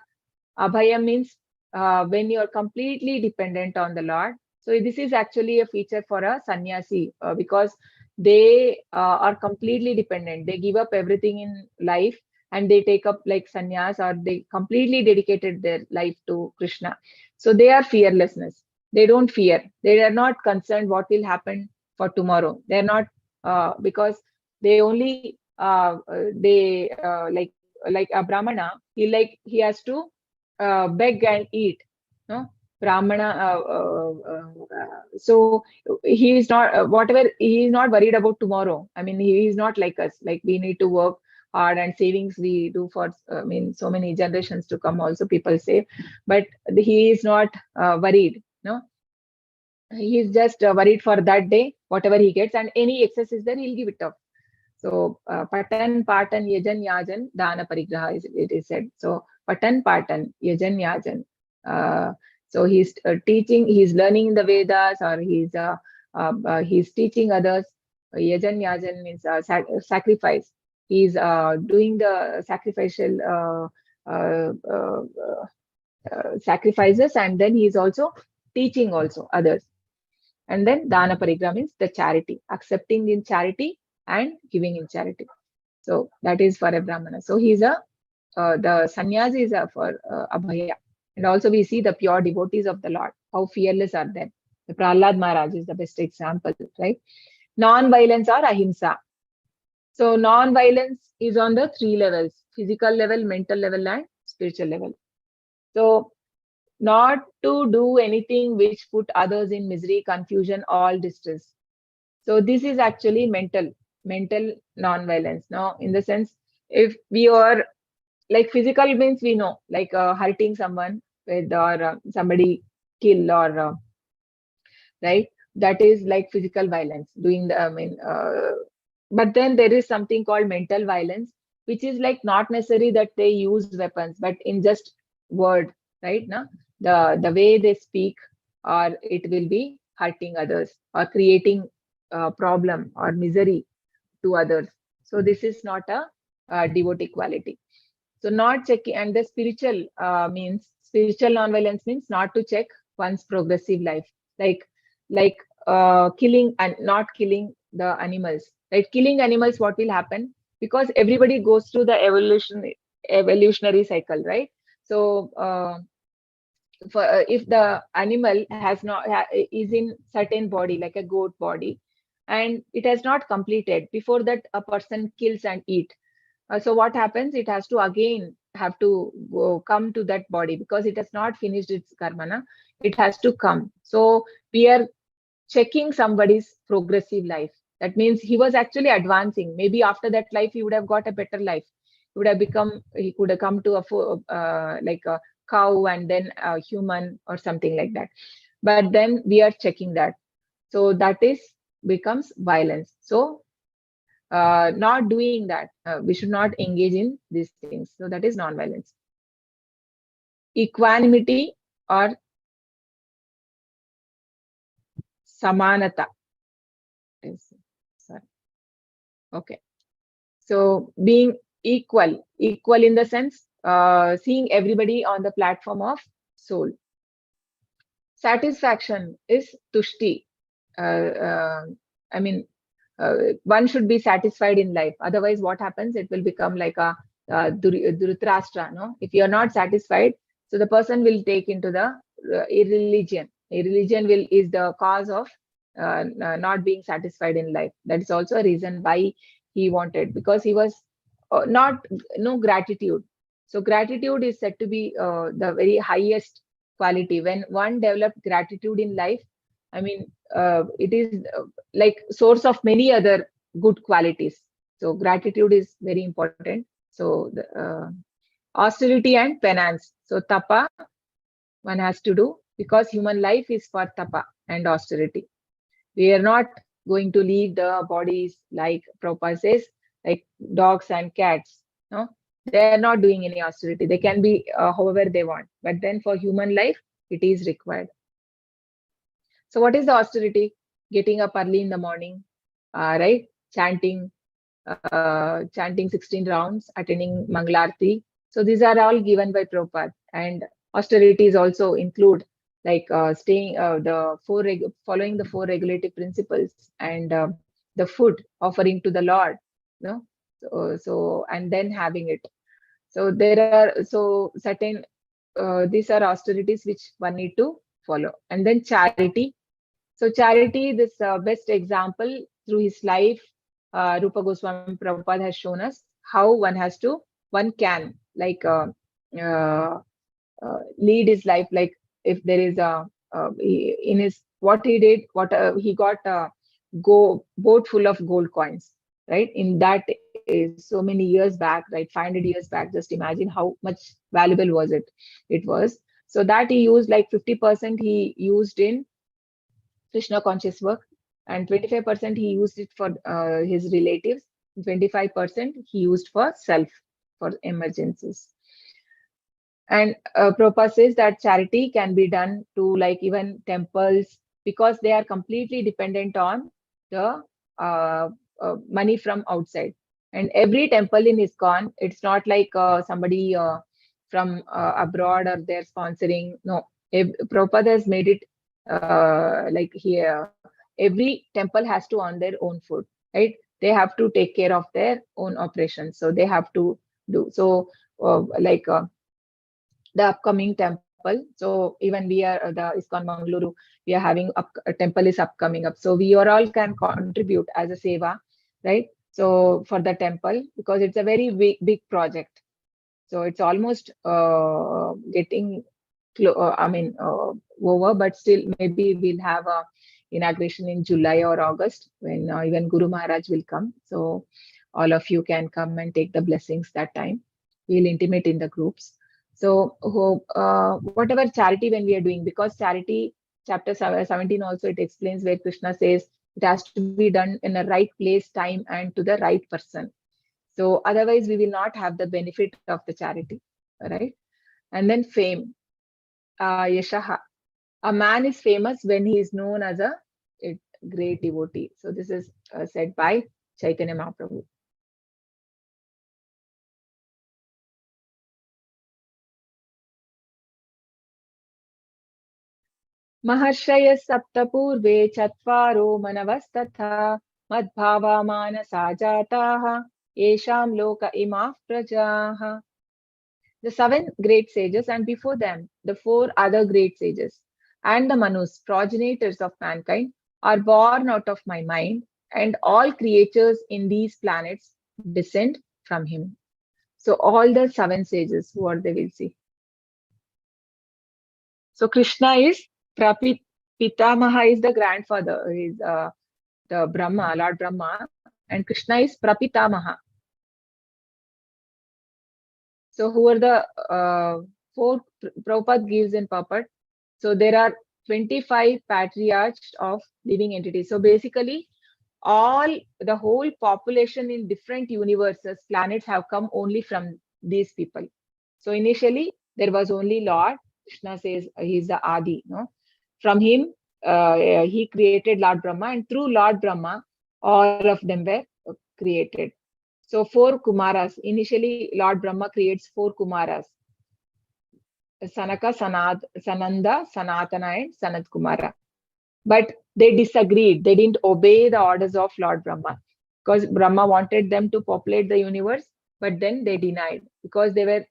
Speaker 1: abhayam means when you are completely dependent on the Lord. So this is actually a feature for a sannyasi because they are completely dependent. They give up everything in life and they take up like sannyas, or they completely dedicated their life to Krishna. So they are fearlessness. They don't fear. They are not concerned what will happen for tomorrow. They are not because they only like a brahmana. He has to beg and eat. No, brahmana. So he is not whatever, he is not worried about tomorrow. He is not like us. Like we need to work hard, and savings we do for so many generations to come. Also, people save, but he is not worried. No, he is just worried for that day, whatever he gets, and any excess is there, he'll give it up. So patan, patan, yajan, yajan, dana parigraha it is said. So patan, patan, yajan, yajan. So he's teaching, he's learning the Vedas, or he's teaching others. Yajan, yajan means sacrifice. He's doing the sacrificial sacrifices, and then he's also teaching also others. And then dana parigraha means the charity, accepting in charity and giving in charity. So that is for a brahmana. So he's the sannyasi is for abhaya. And also we see the pure devotees of the Lord, how fearless are they. The Prahlad Maharaj is the best example, right? Non-violence or ahimsa. So non-violence is on the three levels: physical level, mental level, and spiritual level. So not to do anything which put others in misery, confusion, or distress. So this is actually mental non-violence. Now, in the sense, if we are like physical means we know, like hurting someone with, or somebody kill, or right, that is like physical violence. Doing the but then there is something called mental violence, which is like not necessary that they use weapons, but in just word, right? Now the way they speak, or it will be hurting others or creating problem or misery to others. So this is not a devotee quality. So not checking, and the spiritual means spiritual non-violence means not to check one's progressive life, like killing and not killing the animals. Right, killing animals, what will happen? Because everybody goes through the evolutionary cycle, right? So if the animal has not is in certain body, like a goat body, and it has not completed, before that a person kills and eat. So what happens? It has to again have to come to that body because it has not finished its karma. Na? It has to come. So we are checking somebody's progressive life. That means he was actually advancing. Maybe after that life, he would have got a better life. He would have become, he could have come to like a cow, and then a human or something like that. But then we are checking that. So that is becomes violence. So not doing that. We should not engage in these things. So that is non-violence. Equanimity or samanata. Sorry. Okay. So being equal in the sense, seeing everybody on the platform of soul. Satisfaction is tushti. I mean, one should be satisfied in life. Otherwise, what happens? It will become like a Dhritarashtra. No, if you are not satisfied, so the person will take into the irreligion. Irreligion will is the cause of not being satisfied in life. That is also a reason why he wanted, because he was not no gratitude. So gratitude is said to be the very highest quality. When one develops gratitude in life, I mean, it is like source of many other good qualities. So gratitude is very important. So the, austerity and penance. So tapa one has to do, because human life is for tapa and austerity. We are not going to leave the bodies like Prabhupada says, like dogs and cats. No, they are not doing any austerity. They can be however they want. But then for human life, it is required. So what is the austerity? Getting up early in the morning, right? Chanting 16 rounds, attending Mangalarti. So these are all given by Prabhupada. And austerities also include like staying following the four regulative principles, and the food offering to the Lord, no? So and then having it. So there are certain these are austerities which one need to follow. And then charity. So charity, this best example through his life, Rupa Goswami Prabhupada has shown us how one can like lead his life. Like if there is in his what he did, what he got boat full of gold coins, right? In that is so many years back, right? 500 years back. Just imagine how much valuable was it. It was so that he used like 50% he used in Krishna conscious work, and 25% he used it for his relatives, 25% he used for self, for emergencies. And Prabhupada says that charity can be done to like even temples, because they are completely dependent on the money from outside. And every temple in ISKCON, it's not like somebody from abroad or they're sponsoring. No, Prabhupada has made it like here, every temple has to earn their own food, right? They have to take care of their own operations. So they have to do so. Like the upcoming temple. So even we are the ISKCON Mangaluru, we are having a temple is upcoming up. So we are all can contribute as a seva, right? So for the temple, because it's a very big project. So it's almost getting over, but still maybe we'll have a inauguration in July or August, when even Guru Maharaj will come. So all of you can come and take the blessings that time. We'll intimate in the groups. So whatever charity when we are doing, because charity, chapter 17 also it explains where Krishna says it has to be done in the right place, time, and to the right person. So otherwise we will not have the benefit of the charity, right? And then fame, yashaha. A man is famous when he is known as a great devotee. So this is said by Chaitanya Mahaprabhu. Maharshaya saptapurve chatvaro manavasthatha madbhava manasa jataha yesham loka imah prajaha. The 7 great sages, and before them, the 4 other great sages, and the Manus, progenitors of mankind, are born out of my mind, and all creatures in these planets descend from him. So all the 7 sages, who are they, will see. So Krishna is Pitamaha is the grandfather, is the Brahma, Lord Brahma, and Krishna is Prapitamaha. So who are the 4 Prabhupada gives in purport? So there are 25 patriarchs of living entities. So basically, the whole population in different universes, planets have come only from these people. So initially, there was only Lord. Krishna says he's the Adi. No? From him, he created Lord Brahma, and through Lord Brahma, all of them were created. So 4 Kumaras. Initially, Lord Brahma creates 4 Kumaras. Sanaka, Sananda, Sanatana, and Sanat Kumara. But they disagreed. They didn't obey the orders of Lord Brahma, because Brahma wanted them to populate the universe, but then they denied because they were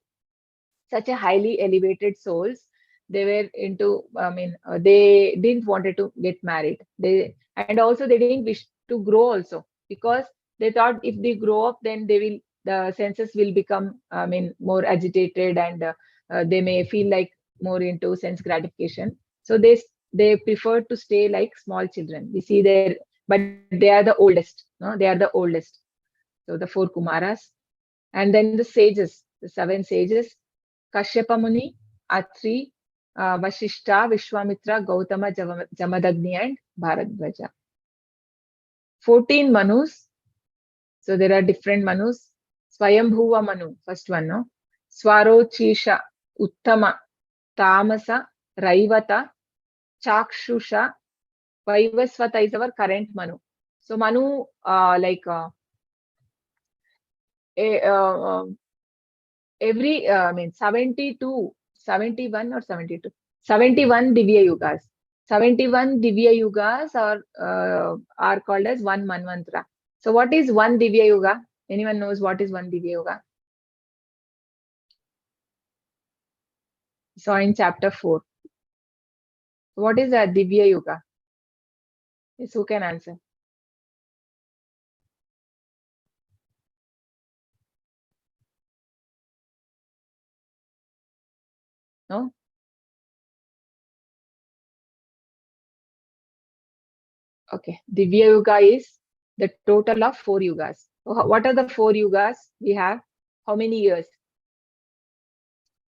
Speaker 1: such a highly elevated souls. They were into, they didn't wanted to get married. And also they didn't wish to grow also, because they thought if they grow up, then the senses will become, more agitated, and they may feel like more into sense gratification. So they prefer to stay like small children. We see there, but they are the oldest. No, they are the oldest. So the four Kumaras, and then the sages, the seven sages: Kashyapa Muni, Atri, Vashishta, Vishwamitra, Gautama, Jamadagni, and Bharadwaja. 14 Manus. So there are different Manus. Swayambhuva Manu, first one, no? Swarochisha, Uttama, Tamasa, Raivata, Chakshusha, Vaivasvata is our current Manu. So Manu, every 72, 71 or 72, 71 Divya Yugas. 71 Divya Yugas are called as one Manvantara. So what is one Divya Yuga? Anyone knows what is one Divya Yuga? So in chapter 4. What is a Divya Yuga? Yes, who can answer? No? Okay. Divya Yuga is the total of 4 yugas. What are the 4 yugas we have? How many years?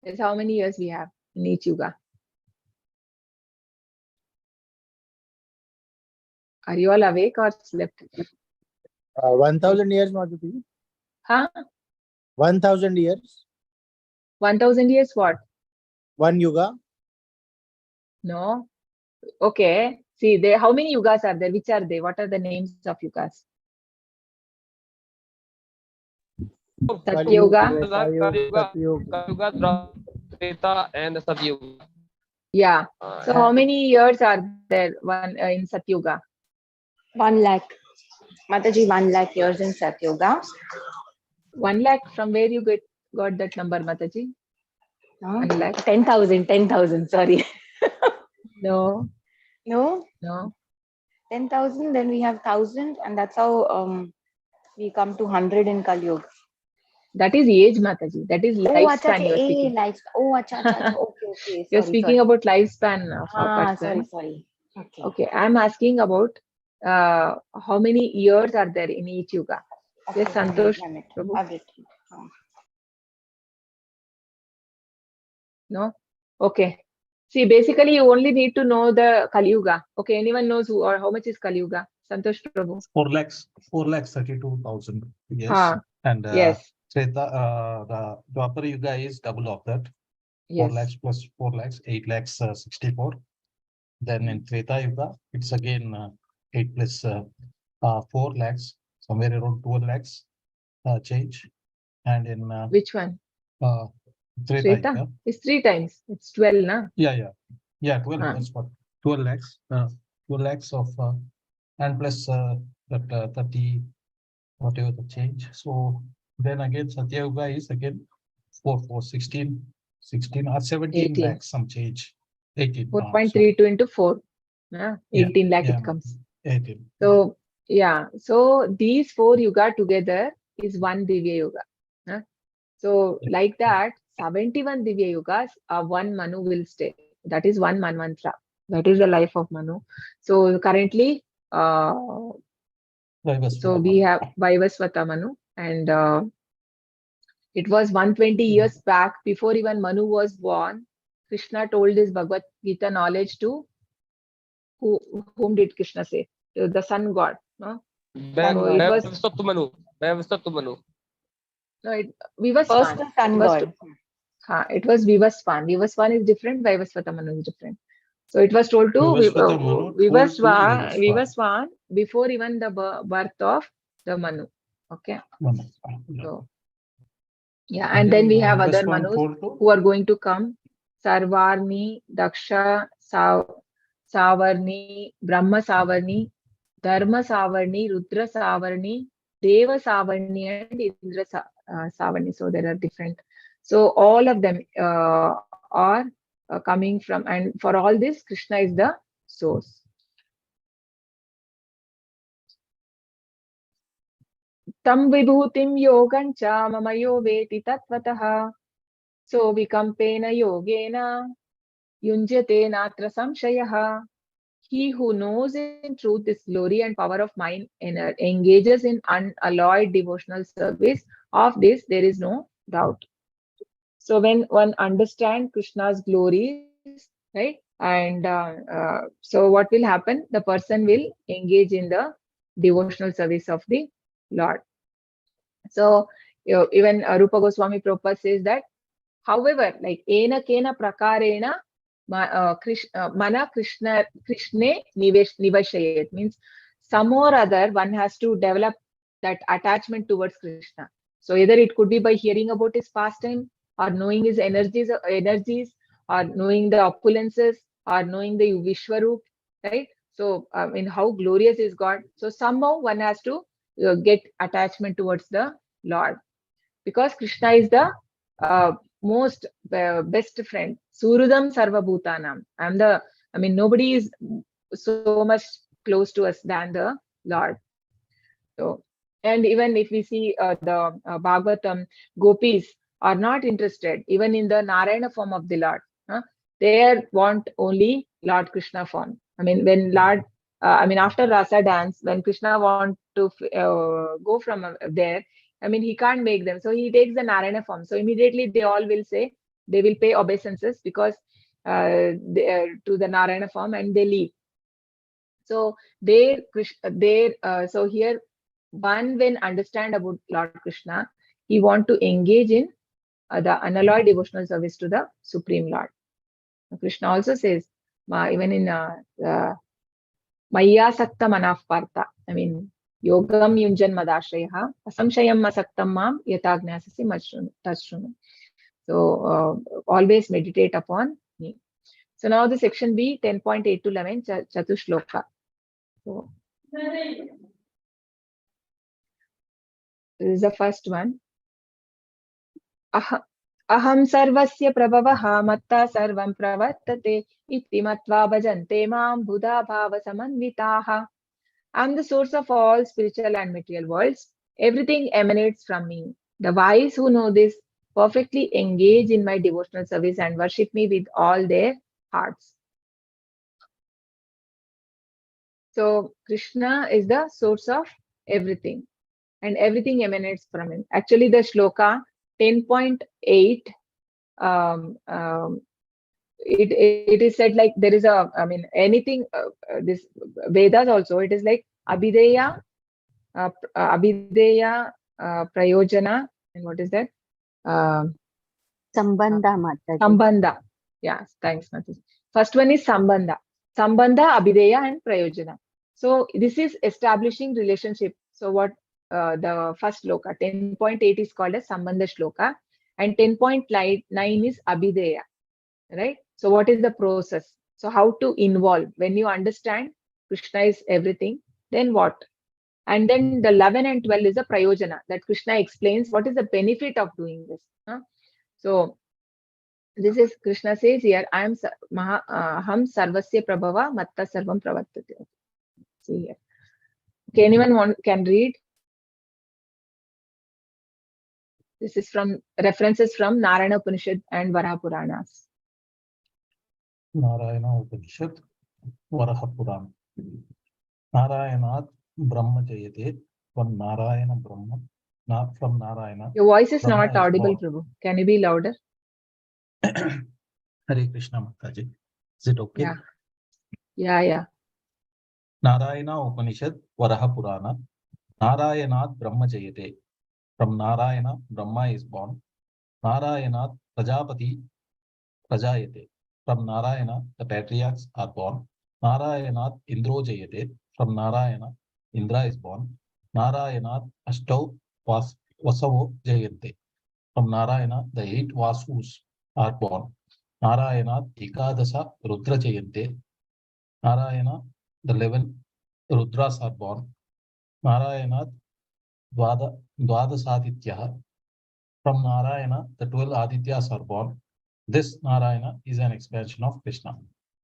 Speaker 1: Yes, how many years we have in each yuga? Are you all awake or slept?
Speaker 4: 1,000 years, Madhuri.
Speaker 1: Huh?
Speaker 4: 1,000 years.
Speaker 1: 1,000 years what?
Speaker 4: One yuga.
Speaker 1: No. Okay. See, there. How many yugas are there? Which are they? What are the names of yugas? Satya Yuga.
Speaker 3: Kalyuga, Treta, and Satyuga.
Speaker 1: Yeah. So how many years are there in Satyuga?
Speaker 5: 1 lakh. Mataji, 1 lakh years in Satyuga.
Speaker 1: 1 lakh. From where you got that number, Mataji? 1 lakh.
Speaker 5: 10,000, sorry.
Speaker 1: No.
Speaker 5: No?
Speaker 1: No.
Speaker 5: 10,000, then we have 1,000, and that's how we come to 100 in Kali Yuga.
Speaker 1: That is age, Mataji. That is lifespan you are speaking.
Speaker 5: Okay.
Speaker 1: You're speaking about lifespan of a person.
Speaker 5: Sorry.
Speaker 1: Okay, I'm asking about how many years are there in each yuga. Yes, Santosh. Prabhu? No? Okay. See, basically, you only need to know the Kali Yuga. Okay, anyone knows who or how much is Kali Yuga? Santosh Prabhu.
Speaker 6: 4,32,000 years. And
Speaker 1: yes.
Speaker 6: Treta, the Dwapara Yuga is double of that. 4
Speaker 1: Yes.
Speaker 6: lakhs plus 4 lakhs, 8 lakhs 64. Then in Treta Yuga, it's again 8 plus 4 lakhs, somewhere around 12 lakhs change. And in
Speaker 1: which one?
Speaker 6: Treta Yuga.
Speaker 1: It's 3 times. It's 12, na?
Speaker 6: Yeah, 12. That's what 12 lakhs. 12 lakhs of and plus that 30, whatever the change. So then again, Satya Yuga is again 16 or 17
Speaker 1: 18.
Speaker 6: lakhs some change. 18.
Speaker 1: 4.32 into 4. 18 lakh it comes.
Speaker 6: 18.
Speaker 1: So yeah, so these 4 yuga together is one Divya Yuga. So like that, 71 Divya Yugas, one Manu will stay. That is one Manvantara. That is the life of Manu. So currently, so we have Vaivasvata Manu, and it was 120 years back, before even Manu was born. Krishna told his Bhagavad Gita knowledge to whom did Krishna say? To the sun god. No?
Speaker 3: No, it
Speaker 1: was
Speaker 5: First the sun god.
Speaker 1: It was Vivasvan. Vivasvan is different, Vaivasvata Manu is different. So it was told to Vivasvan before even the birth of the Manu. Okay. So, yeah, and then we have other Manus who are going to come. Sarvarni, Daksha, Savarni, Brahma Savarni, Dharma Savarni, Rudra Savarni, Deva Savarni, and Indra Savarni. So there are different. So all of them are coming from, and for all this, Krishna is the source. Tam vibhutim yogancha mamayo veti tatvataha. So vikampena yogena yunjate natra samshayaha. He who knows in truth this glory and power of mind engages in unalloyed devotional service. Of this, there is no doubt. So when one understands Krishna's glories, right, and so what will happen? The person will engage in the devotional service of the Lord. So even Rupa Goswami Prabhupada says that, however, like ena kena prakarena mana Krishne nivashayet, means some or other one has to develop that attachment towards Krishna. So either it could be by hearing about his pastime, or knowing his energies, or knowing the opulences, or knowing the Vishwarup, right? So in how glorious is God. So somehow one has to get attachment towards the Lord, because Krishna is the most best friend. Surudam Sarva Bhutanam. Nobody is so much close to us than the Lord. So, and even if we see the Bhagavatam, gopis are not interested even in the Narayana form of the Lord. They want only Lord Krishna form. When Lord, after Rasa dance, when Krishna want to go from there, he can't make them. So he takes the Narayana form. So immediately they all will say, they will pay obeisances because to the Narayana form, and they leave. So so here one, when understand about Lord Krishna, he want to engage in the unalloyed devotional service to the Supreme Lord. Krishna also says, even in Maya Sakta Manaf Partha, Yogam Yunjan Madashraya, Asamshayam Masaktam Mam Yatagnasasi Tashrunu. So always meditate upon me. So now the section B, 10.8 to 11, Chatushloka. So this is the first one. Aham sarvasya prabhavaha matta sarvam pravartate iti matva bhajante mam buddha bhava samanvitaha. I am the source of all spiritual and material worlds. Everything emanates from me. The wise who know this perfectly engage in my devotional service and worship me with all their hearts. So Krishna is the source of everything, and everything emanates from him. Actually, the shloka 10.8, it is said like there is anything, this Vedas also, it is like Abhideya, Prayojana, and what is that?
Speaker 2: Sambandha, Mataji.
Speaker 1: Sambandha. Yes, thanks, Mataji. First one is Sambandha. Sambandha, Abhideya, and Prayojana. So this is establishing relationship. So what the first shloka, 10.8 is called as Sambandha shloka, and 10.9 is Abhideya, right? So what is the process? So how to involve? When you understand Krishna is everything, then what? And then the 11 and 12 is a Prayojana, that Krishna explains what is the benefit of doing this. So this is, Krishna says here, Aham sarvasya prabhava matta sarvam pravartate. See here. Okay, anyone can read? This is from references from Narayana Upanishad and Varaha Puranas.
Speaker 6: Narayana Upanishad, Varaha Purana. Narayanat Brahma Jayate, from Narayana Brahma, not from Narayana.
Speaker 1: Your voice is
Speaker 6: Brahma
Speaker 1: not audible,
Speaker 6: born.
Speaker 1: Prabhu. Can you be louder?
Speaker 6: Hare Krishna Mataji. Is it okay?
Speaker 1: Yeah.
Speaker 6: Narayana Upanishad, Varaha Purana. Narayanat Brahma Jayate. From Narayana, Brahma is born. Narayanat Prajapati Prajayate. From Narayana, the patriarchs are born. Narayanat Indro Jayate. From Narayana, Indra is born. Narayanat Ashtau Vasavo Jayante. From Narayana, the 8 Vasus are born. Narayanat Ekadasa Rudra Jayante. Narayana, the 11 Rudras are born. Narayana, Dvadasaditya. From Narayana, the 12 Adityas are born. This Narayana is an expansion of Krishna.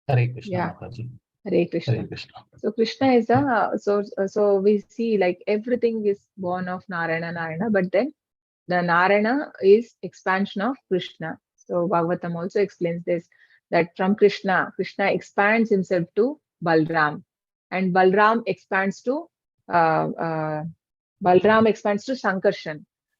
Speaker 6: Hare Krishna,
Speaker 1: Yeah.
Speaker 6: Mataji.
Speaker 1: Hare Krishna.
Speaker 6: Hare Krishna.
Speaker 1: So Krishna is a so we see like everything is born of Narayana, but then the Narayana is expansion of Krishna. So Bhagavatam also explains this, that from Krishna expands himself to Balram, and Balram expands to Sankarshan.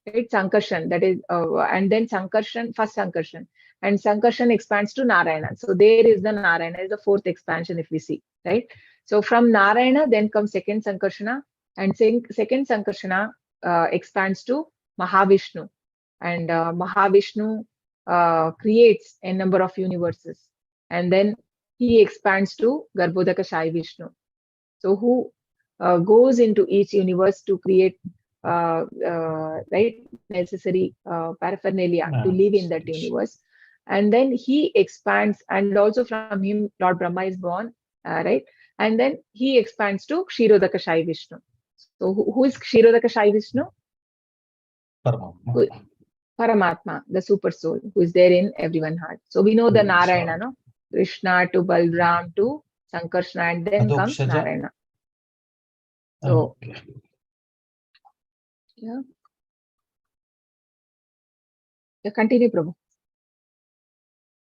Speaker 1: Right? Sankarshan, that is, and then Sankarshan, first Sankarshan, and Sankarshan expands to Narayana. So there is the Narayana, is the fourth expansion if we see, right? So from Narayana, then comes second Sankarshana, and second Sankarshana expands to Mahavishnu, and Mahavishnu creates a number of universes, and then he expands to Garbhodaka Shai Vishnu. So who goes into each universe to create right necessary paraphernalia to live in that universe, and then he expands, and also from him Lord Brahma is born, right, and then he expands to Kshirodaka Shai Vishnu. So who is Kshirodaka Shai Vishnu?
Speaker 6: Paramatma.
Speaker 1: Paramatma, the super soul who is there in everyone's heart. So we know the Narayana, no? Krishna to Balram to Sankarshana, and then comes
Speaker 6: Adhokshaja.
Speaker 1: Narayana. So
Speaker 6: Okay.
Speaker 1: yeah. Continue, Prabhu.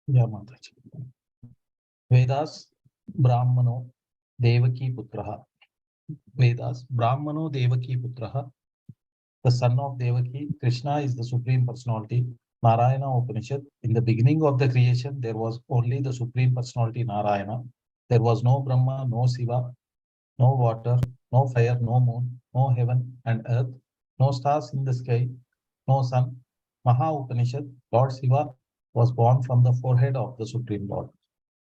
Speaker 6: Yeah, Mataji. Vedas, Brahmano, Devaki Putraha. Vedas, Brahmano, Devaki Putraha. The son of Devaki, Krishna is the supreme personality. Narayana Upanishad. In the beginning of the creation, there was only the supreme personality Narayana. There was no Brahma, no Shiva, no water, no fire, no moon, no heaven and earth, no stars in the sky, no sun. Maha Upanishad, Lord Shiva was born from the forehead of the Supreme Lord.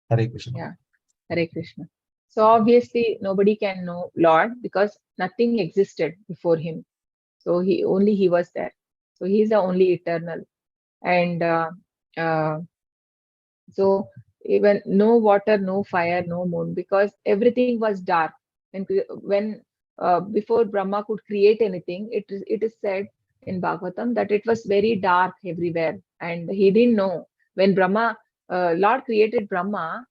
Speaker 6: Hare Krishna.
Speaker 1: Yeah. Hare Krishna. So obviously nobody can know Lord because nothing existed before him. So he was there. So he is the only eternal. And so even no water, no fire, no moon, because everything was dark. When before Brahma could create anything, it is said in Bhagavatam that it was very dark everywhere, and he didn't know. When Brahma, Lord created Brahma,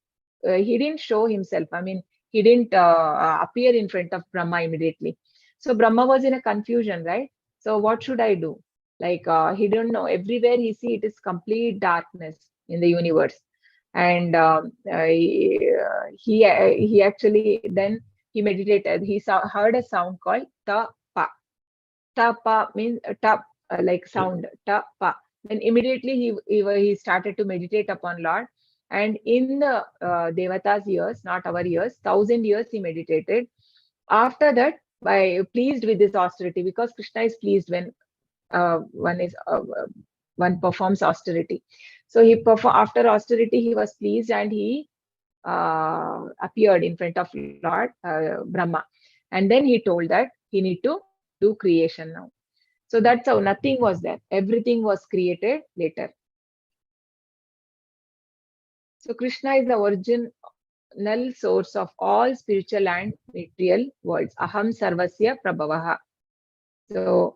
Speaker 1: he didn't show himself. I mean, he didn't appear in front of Brahma immediately. So Brahma was in a confusion, right? So what should I do? Like he don't know. Everywhere he see, it is complete darkness in the universe, and he actually then he meditated. He heard a sound called ta pa. Ta pa means ta, like sound, ta pa. Then immediately he started to meditate upon Lord, and in the Devata's years, not our years, 1,000 years he meditated. After that, by pleased with this austerity, because Krishna is pleased when one performs austerity. So after austerity, he was pleased, and he appeared in front of Lord Brahma, and then he told that he need to do creation now. So that's how nothing was there. Everything was created later. So Krishna is the original source of all spiritual and material worlds. Aham sarvasya prabhavaha. So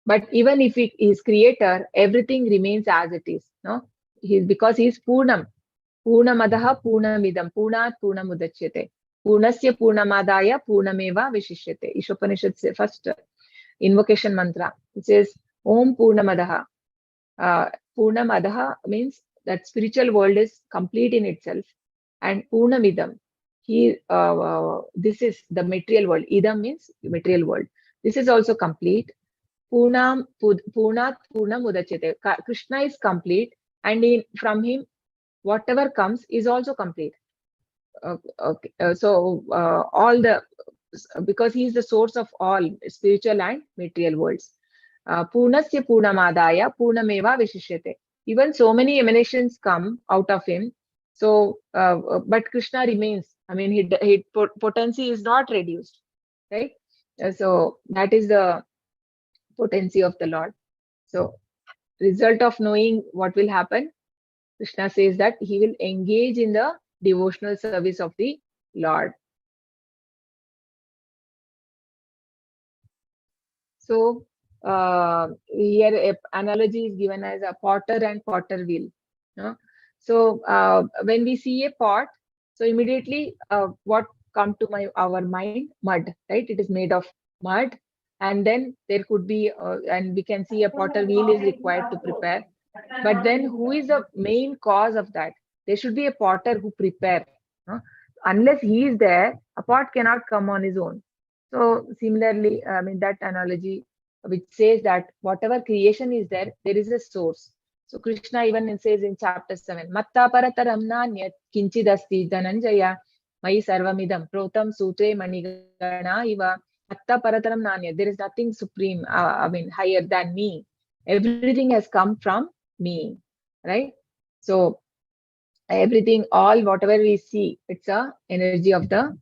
Speaker 1: but even if he is creator, everything remains as it is. No, because he is Purnam. Purnamadaha Purnamidam. Purnat Purnamudachyate. Purnasya Purnamadaya Purnameva Vishishyate. Ishopanishad's first invocation mantra. It says Om Purnamadaha. Purnamadaha means that spiritual world is complete in itself, and Purnamidam. This is the material world. Idam means material world. This is also complete. Purnat Purnam Udachyate. Krishna is complete, and from him, whatever comes is also complete. Okay. All the, because he is the source of all spiritual and material worlds. Purnasya Purnamadaya Purnameva Vishishyate. Even so many emanations come out of him. So, but Krishna remains. I mean, his potency is not reduced, right? So that is the potency of the Lord. So, result of knowing what will happen, Krishna says that he will engage in the devotional service of the Lord. So here a analogy is given as a potter and potter wheel. So when we see a pot, so immediately what come to our mind? Mud, right? It is made of mud, and then there could be and we can see a potter wheel is required to prepare. But then who is the main cause of that? There should be a potter who prepare. huh? Unless he is there, a pot cannot come on his own. So similarly, I mean that analogy which says that whatever creation is there, there is a source. So Krishna even says in chapter 7, Matta parataram nanyat kinchidasti dhananjaya mai sarvamidam protam sutre manigana iva Matta parataram nanyat. There is nothing supreme, I mean higher than me. Everything has come from me, right? So everything, all whatever we see, it's a energy of the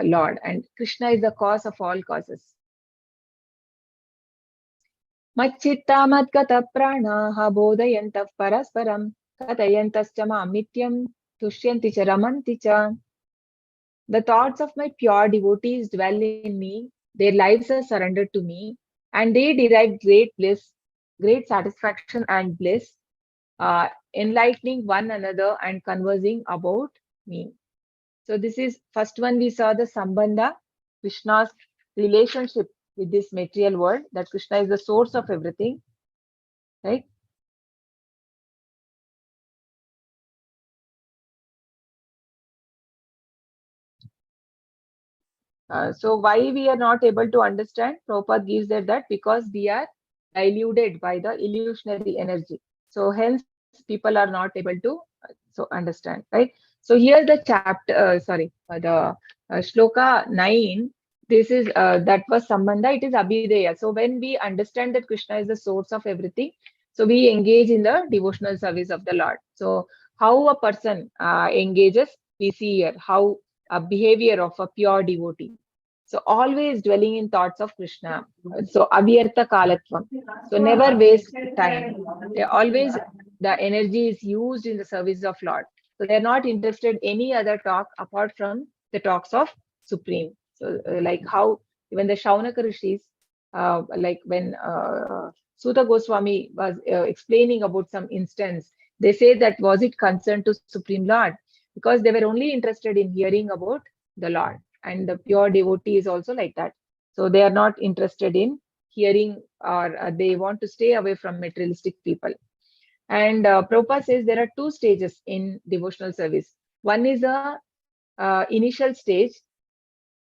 Speaker 1: Lord, and Krishna is the cause of all causes. Machchitta madgata pranaha bodhayantah parasparam katayantascha mam nityam tushyanti cha ramanti cha. The thoughts of my pure devotees dwell in me, their lives are surrendered to me, and they derive great bliss, great satisfaction and bliss, enlightening one another and conversing about me. So this is first one we saw the Sambandha, Krishna's relationship with this material world, that Krishna is the source of everything, right? So why we are not able to understand? Prabhupada gives that because we are diluted by the illusionary energy. So hence people are not able to understand, right? So here the chapter, the shloka 9. This is that was Sambandha. It is Abhideya. So when we understand that Krishna is the source of everything, so we engage in the devotional service of the Lord. So how a person engages, we see here how a behavior of a pure devotee. So always dwelling in thoughts of Krishna. So avyartha kalatvam. So never waste time. They always the energy is used in the service of Lord. So they're not interested any other talk apart from the talks of Supreme. So like how even the Shaunaka Rishis, like when Suta Goswami was explaining about some instance, they say that was it concerned to Supreme Lord? Because they were only interested in hearing about the Lord. And the pure devotee is also like that. So they are not interested in hearing, or they want to stay away from materialistic people. And Prabhupada says there are two stages in devotional service. One is a initial stage,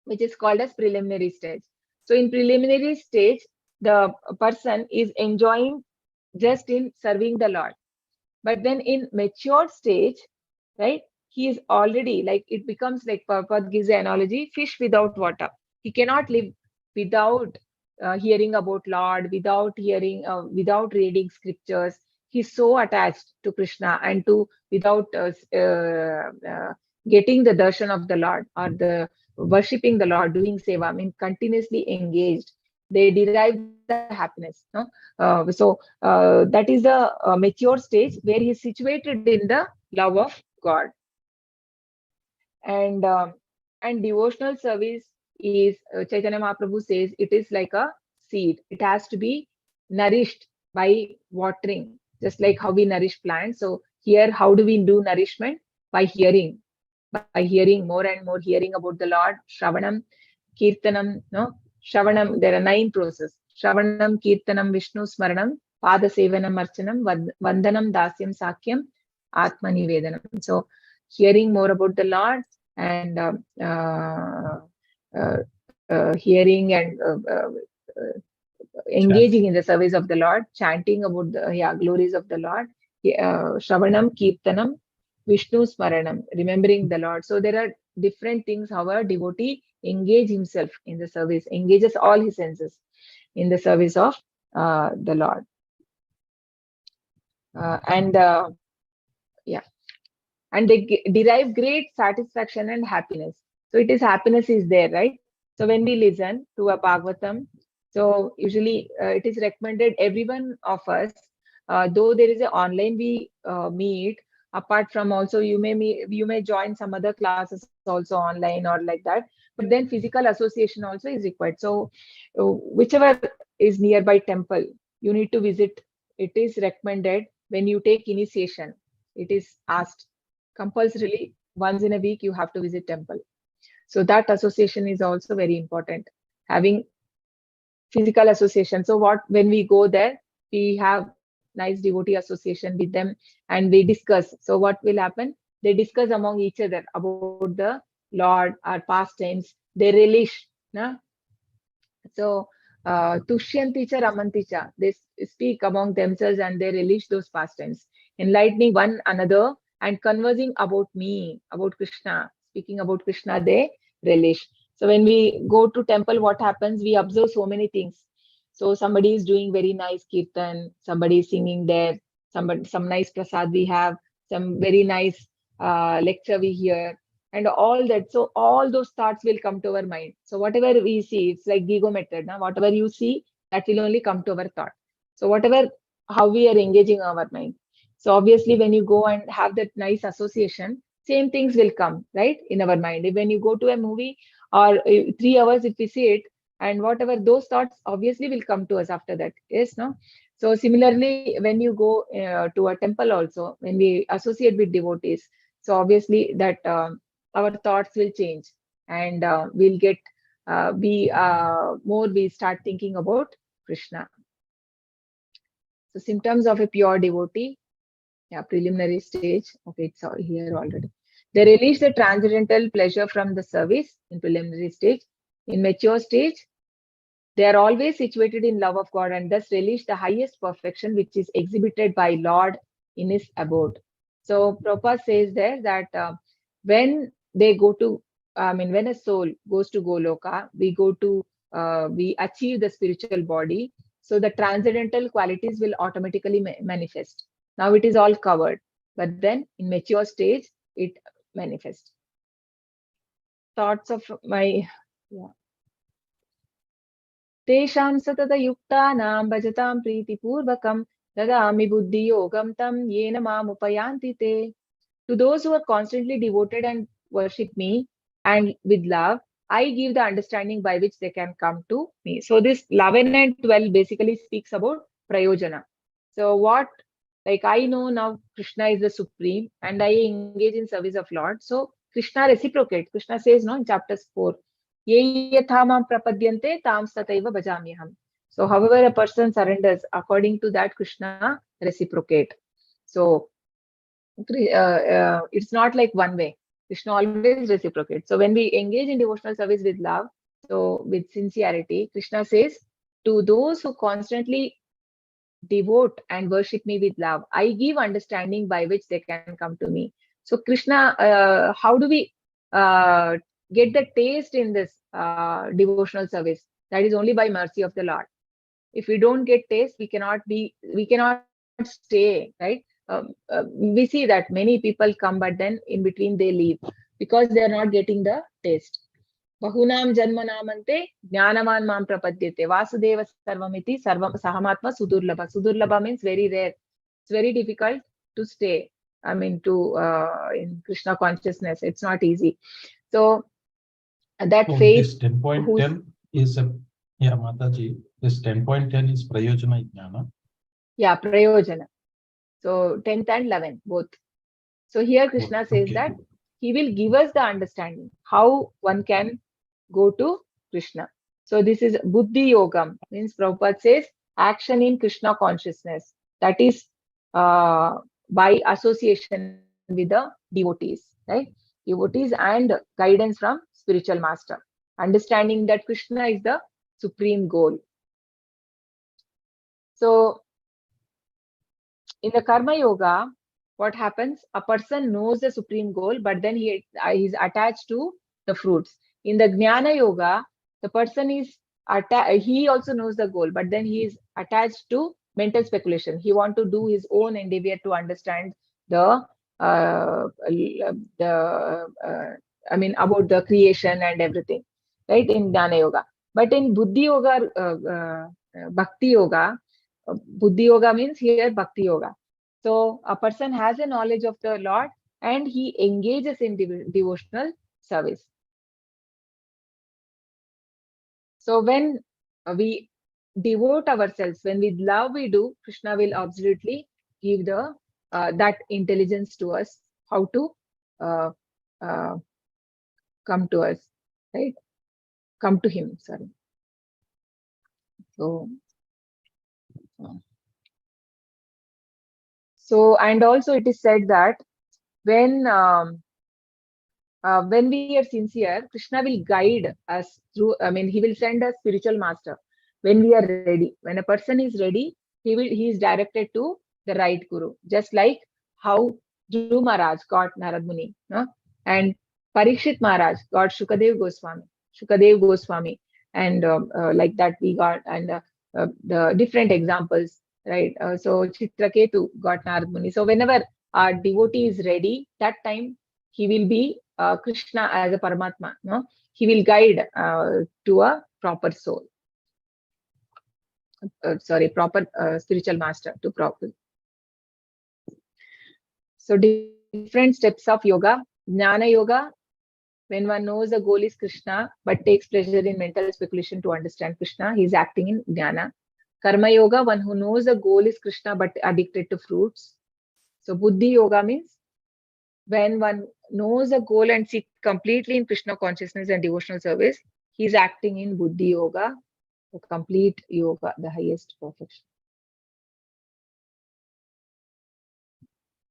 Speaker 1: which is called as preliminary stage. So in preliminary stage, the person is enjoying just in serving the Lord. But then in mature stage, right, he is already like, it becomes like Prabhupada gives the analogy, fish without water. He cannot live without hearing about Lord, without hearing, without reading scriptures. He's so attached to Krishna and to without getting the darshan of the Lord or the worshipping the Lord, doing seva, I mean continuously engaged. They derive the happiness. No? That is the mature stage where he is situated in the love of God. And devotional service is, Chaitanya Mahaprabhu says, it is like a seed. It has to be nourished by watering, just like how we nourish plants. So here, how do we do nourishment? By hearing more and more, hearing about the Lord. Shravanam, Kirtanam, no? Shravanam, there are 9 processes. Shravanam, Kirtanam, Vishnu Smaranam, Pada Sevanam, Archanam, Vandanam, Dasyam, Sakyam, Atma Nivedanam. So hearing more about the Lord, and hearing and engaging in the service of the Lord, chanting about the glories of the Lord, Shravanam, Kirtanam, Vishnu Smaranam, remembering the Lord. So there are different things how a devotee engage himself in the service, engages all his senses in the service of the Lord. And they derive great satisfaction and happiness. So it is happiness is there, right? So when we listen to a Bhagavatam, so usually it is recommended everyone of us, though there is an online we meet, Apart from also, you may join some other classes also online or like that. But then physical association also is required. So whichever is nearby temple, you need to visit. It is recommended when you take initiation. It is asked compulsorily once in a week you have to visit temple. So that association is also very important. Having physical association. So what when we go there, we have nice devotee association with them and we discuss. So what will happen? They discuss among each other about the Lord, our pastimes. They relish. Na? So Tushyanti cha Ramanti cha, they speak among themselves and they relish those pastimes, enlightening one another and conversing about me, about Krishna, speaking about Krishna, they relish. So when we go to temple, what happens? We observe so many things. So somebody is doing very nice kirtan, somebody is singing there, some nice prasad we have, some very nice lecture we hear, and all that. So all those thoughts will come to our mind. So whatever we see, it's like Gigo method. Now, whatever you see, that will only come to our thought. So whatever, how we are engaging our mind. So obviously, when you go and have that nice association, same things will come, right, in our mind. When you go to a movie or 3 hours, if we see it, and whatever those thoughts obviously will come to us after that. Yes, no? So similarly, when you go to a temple also, when we associate with devotees, so obviously that our thoughts will change and we'll get more we start thinking about Krishna. So symptoms of a pure devotee, yeah, preliminary stage. Okay, it's all here already. They release the transcendental pleasure from the service in preliminary stage. In mature stage, they are always situated in love of God and thus release the highest perfection which is exhibited by Lord in his abode. So Prabhupada says there that when they go to, when a soul goes to Goloka, we achieve the spiritual body. So the transcendental qualities will automatically manifest. Now it is all covered, but then in mature stage, it manifests. Thoughts of my, yeah. Tesham satata yuktanam bhajatam priti-purvakam dadami buddhi-yogam tam yena mam upayanti te. To those who are constantly devoted and worship me and with love, I give the understanding by which they can come to me. So this 11 and 12 basically speaks about prayojana. So what, like I know now Krishna is the supreme and I engage in service of Lord. So Krishna reciprocates. Krishna says no in chapters 4. Ye yatha mam prapadyante tam sataiva bhajamyaham. So however a person surrenders, according to that Krishna reciprocate. So it's not like one way. Krishna always reciprocates. So when we engage in devotional service with love, so with sincerity, Krishna says, to those who constantly devote and worship me with love, I give understanding by which they can come to me. So Krishna, how do we get the taste in this devotional service? That is only by mercy of the Lord. If we don't get taste, we cannot stay, right? We see that many people come, but then in between they leave because they are not getting the taste. Bahunam janmanamante jnanavan mam prapadyate vasudeva sarvamiti sarvam sahamatma sudurlabha. Sudurlabha means very rare. It's very difficult to stay. In Krishna consciousness, it's not easy. So that faith.
Speaker 6: This 10.10 is yeah, Mataji. This 10.10 is prayojana jnana.
Speaker 1: Yeah, prayojana. So 10th and 11th, both. So here Krishna says that he will give us the understanding how one can go to Krishna. So this is buddhi yogam, means Prabhupada says action in Krishna consciousness. That is by association with the devotees, right? Devotees and guidance from spiritual master. Understanding that Krishna is the supreme goal. So in the Karma Yoga, what happens? A person knows the supreme goal, but then he is attached to the fruits. In the Jnana Yoga, the person is he also knows the goal, but then he is attached to mental speculation. He wants to do his own endeavor to understand about the creation and everything, right? In Jnana Yoga, but in Buddhi Yoga, Bhakti Yoga. Buddhi Yoga means here Bhakti Yoga. So a person has a knowledge of the Lord and he engages in devotional service. So when we devote ourselves, when we love, we do, Krishna will absolutely give the that intelligence to us, how to uh, uh, come to us, right? Come to him, sorry. So and also it is said that when we are sincere, Krishna will guide us through, I mean, he will send a spiritual master when we are ready. When a person is ready, he is directed to the right guru. Just like how Dhruv Maharaj got Narad Muni, no? And Parikshit Maharaj got Shukadev Goswami, and like that we got, and the different examples, right? So Chitraketu got Narad Muni. So whenever our devotee is ready, that time he will be Krishna as a Paramatma. No, he will guide to a proper soul. Proper spiritual master to proper. So different steps of yoga. Jnana yoga, when one knows the goal is Krishna, but takes pleasure in mental speculation to understand Krishna, he is acting in Jnana. Karma yoga, one who knows the goal is Krishna, but addicted to fruits. So Buddhi yoga means when one knows the goal and seeks completely in Krishna consciousness and devotional service, he is acting in Buddhi yoga, the complete yoga, the highest perfection.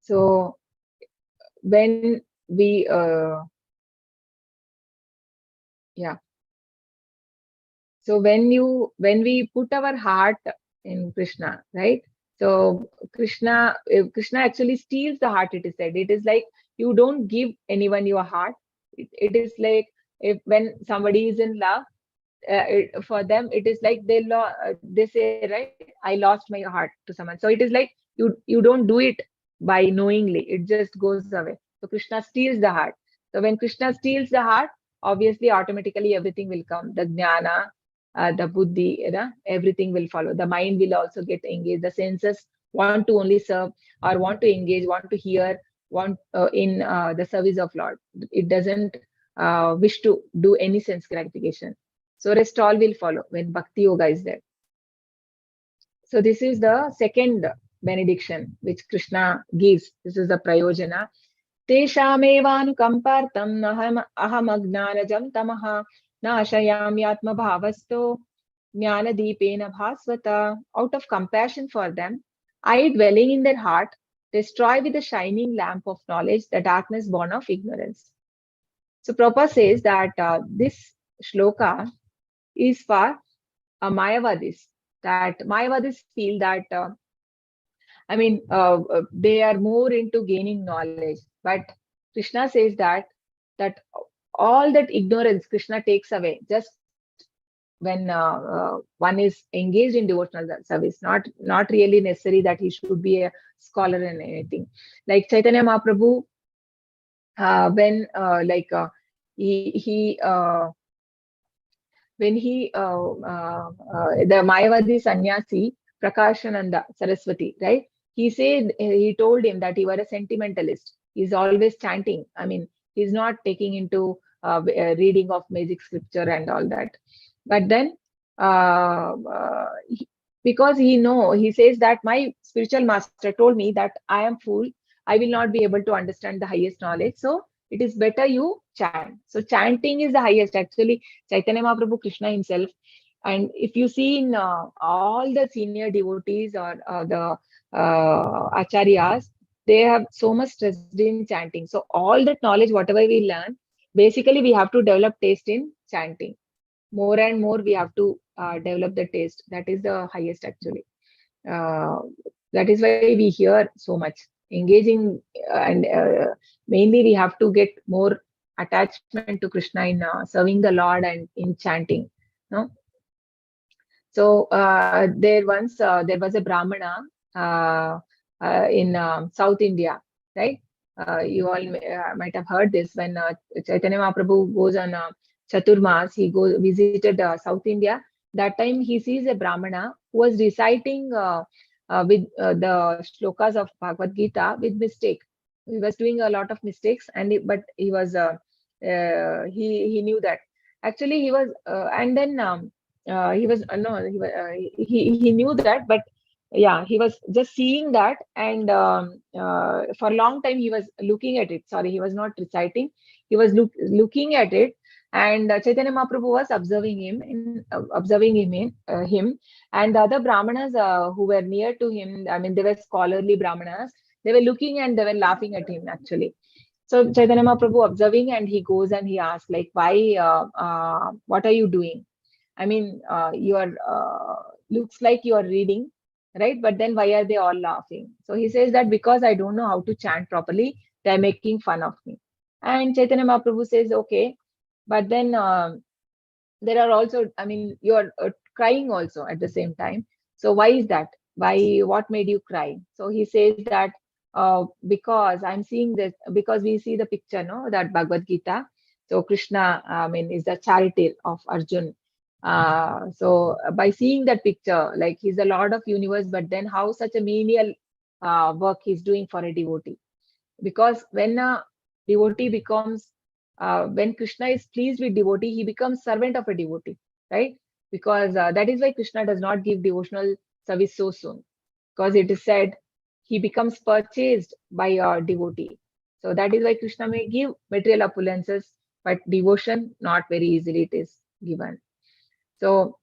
Speaker 1: So when we, so when we put our heart in Krishna, right? So Krishna actually steals the heart, it is said. It is like you don't give anyone your heart. It is like if when somebody is in love, for them it is like they say, right, I lost my heart to someone. So it is like you don't do it by knowingly, it just goes away. So Krishna steals the heart. So when Krishna steals the heart, obviously automatically everything will come, the jnana, the buddhi, everything will follow. The mind will also get engaged, the senses want to only serve or want to engage, want to hear, want in the service of Lord. It doesn't wish to do any sense gratification. So rest all will follow when Bhakti Yoga is there. So this is the second benediction which Krishna gives. This is the Prayojana. Teshamevanukampartam aham agnanajam tamaha nashayamyatma bhavasto jnanadipena bhasvata. Out of compassion for them, I, dwelling in their heart, destroy with the shining lamp of knowledge the darkness born of ignorance. So Prabhupada says that this shloka is for Mayavadis, that Mayavadis feel that, they are more into gaining knowledge. But Krishna says that all that ignorance Krishna takes away just when one is engaged in devotional service. Not really necessary that he should be a scholar in anything. Like Chaitanya Mahaprabhu, when the Mayavadi sannyasi Prakashananda Saraswati, right? He told him that you are a sentimentalist. He's always chanting. I mean, he's not taking into reading of magic scripture and all that. But then, because he says that my spiritual master told me that I am fool. I will not be able to understand the highest knowledge. So it is better you chant. So chanting is the highest. Actually, Chaitanya Mahaprabhu, Krishna himself. And if you see in all the senior devotees or the acharyas, they have so much stressed in chanting. So all that knowledge, whatever we learn, basically we have to develop taste in chanting. More and more we have to develop the taste. That is the highest actually. That is why we hear so much. Engaging and mainly we have to get more attachment to Krishna in serving the Lord and in chanting. No? So there was a Brahmana in South India, right? You all might have heard this when Chaitanya Mahaprabhu goes on Chaturmas, he visited South India. That time he sees a Brahmana who was reciting with the shlokas of Bhagavad Gita with mistake. He was doing a lot of mistakes, but he was he knew that. Actually, he was, and then he was no, he knew that, but yeah, he was just seeing that, and for a long time he was looking at it. Sorry, he was not reciting. He was looking at it, and Chaitanya Mahaprabhu was observing him, and the other brahmanas who were near to him. I mean, they were scholarly brahmanas. They were looking and they were laughing at him actually. So Chaitanya Mahaprabhu observing, and he goes and he asks, like, why, what are you doing? I mean, you are, looks like you are reading, right? But then why are they all laughing? So he says that because I don't know how to chant properly, they're making fun of me. And Chaitanya Mahaprabhu says, okay, but then there are also, I mean, you're crying also at the same time. So why is that? Why, what made you cry? So he says that because I'm seeing this, because we see the picture, no, that Bhagavad Gita. So Krishna, I mean, is the charioteer of Arjun. So by seeing that picture, like he's the Lord of universe, but then how such a menial work he's doing for a devotee? Because when a devotee becomes, when Krishna is pleased with devotee, he becomes servant of a devotee, right? Because that is why Krishna does not give devotional service so soon, because it is said he becomes purchased by a devotee. So that is why Krishna may give material opulences, but devotion not very easily it is given. So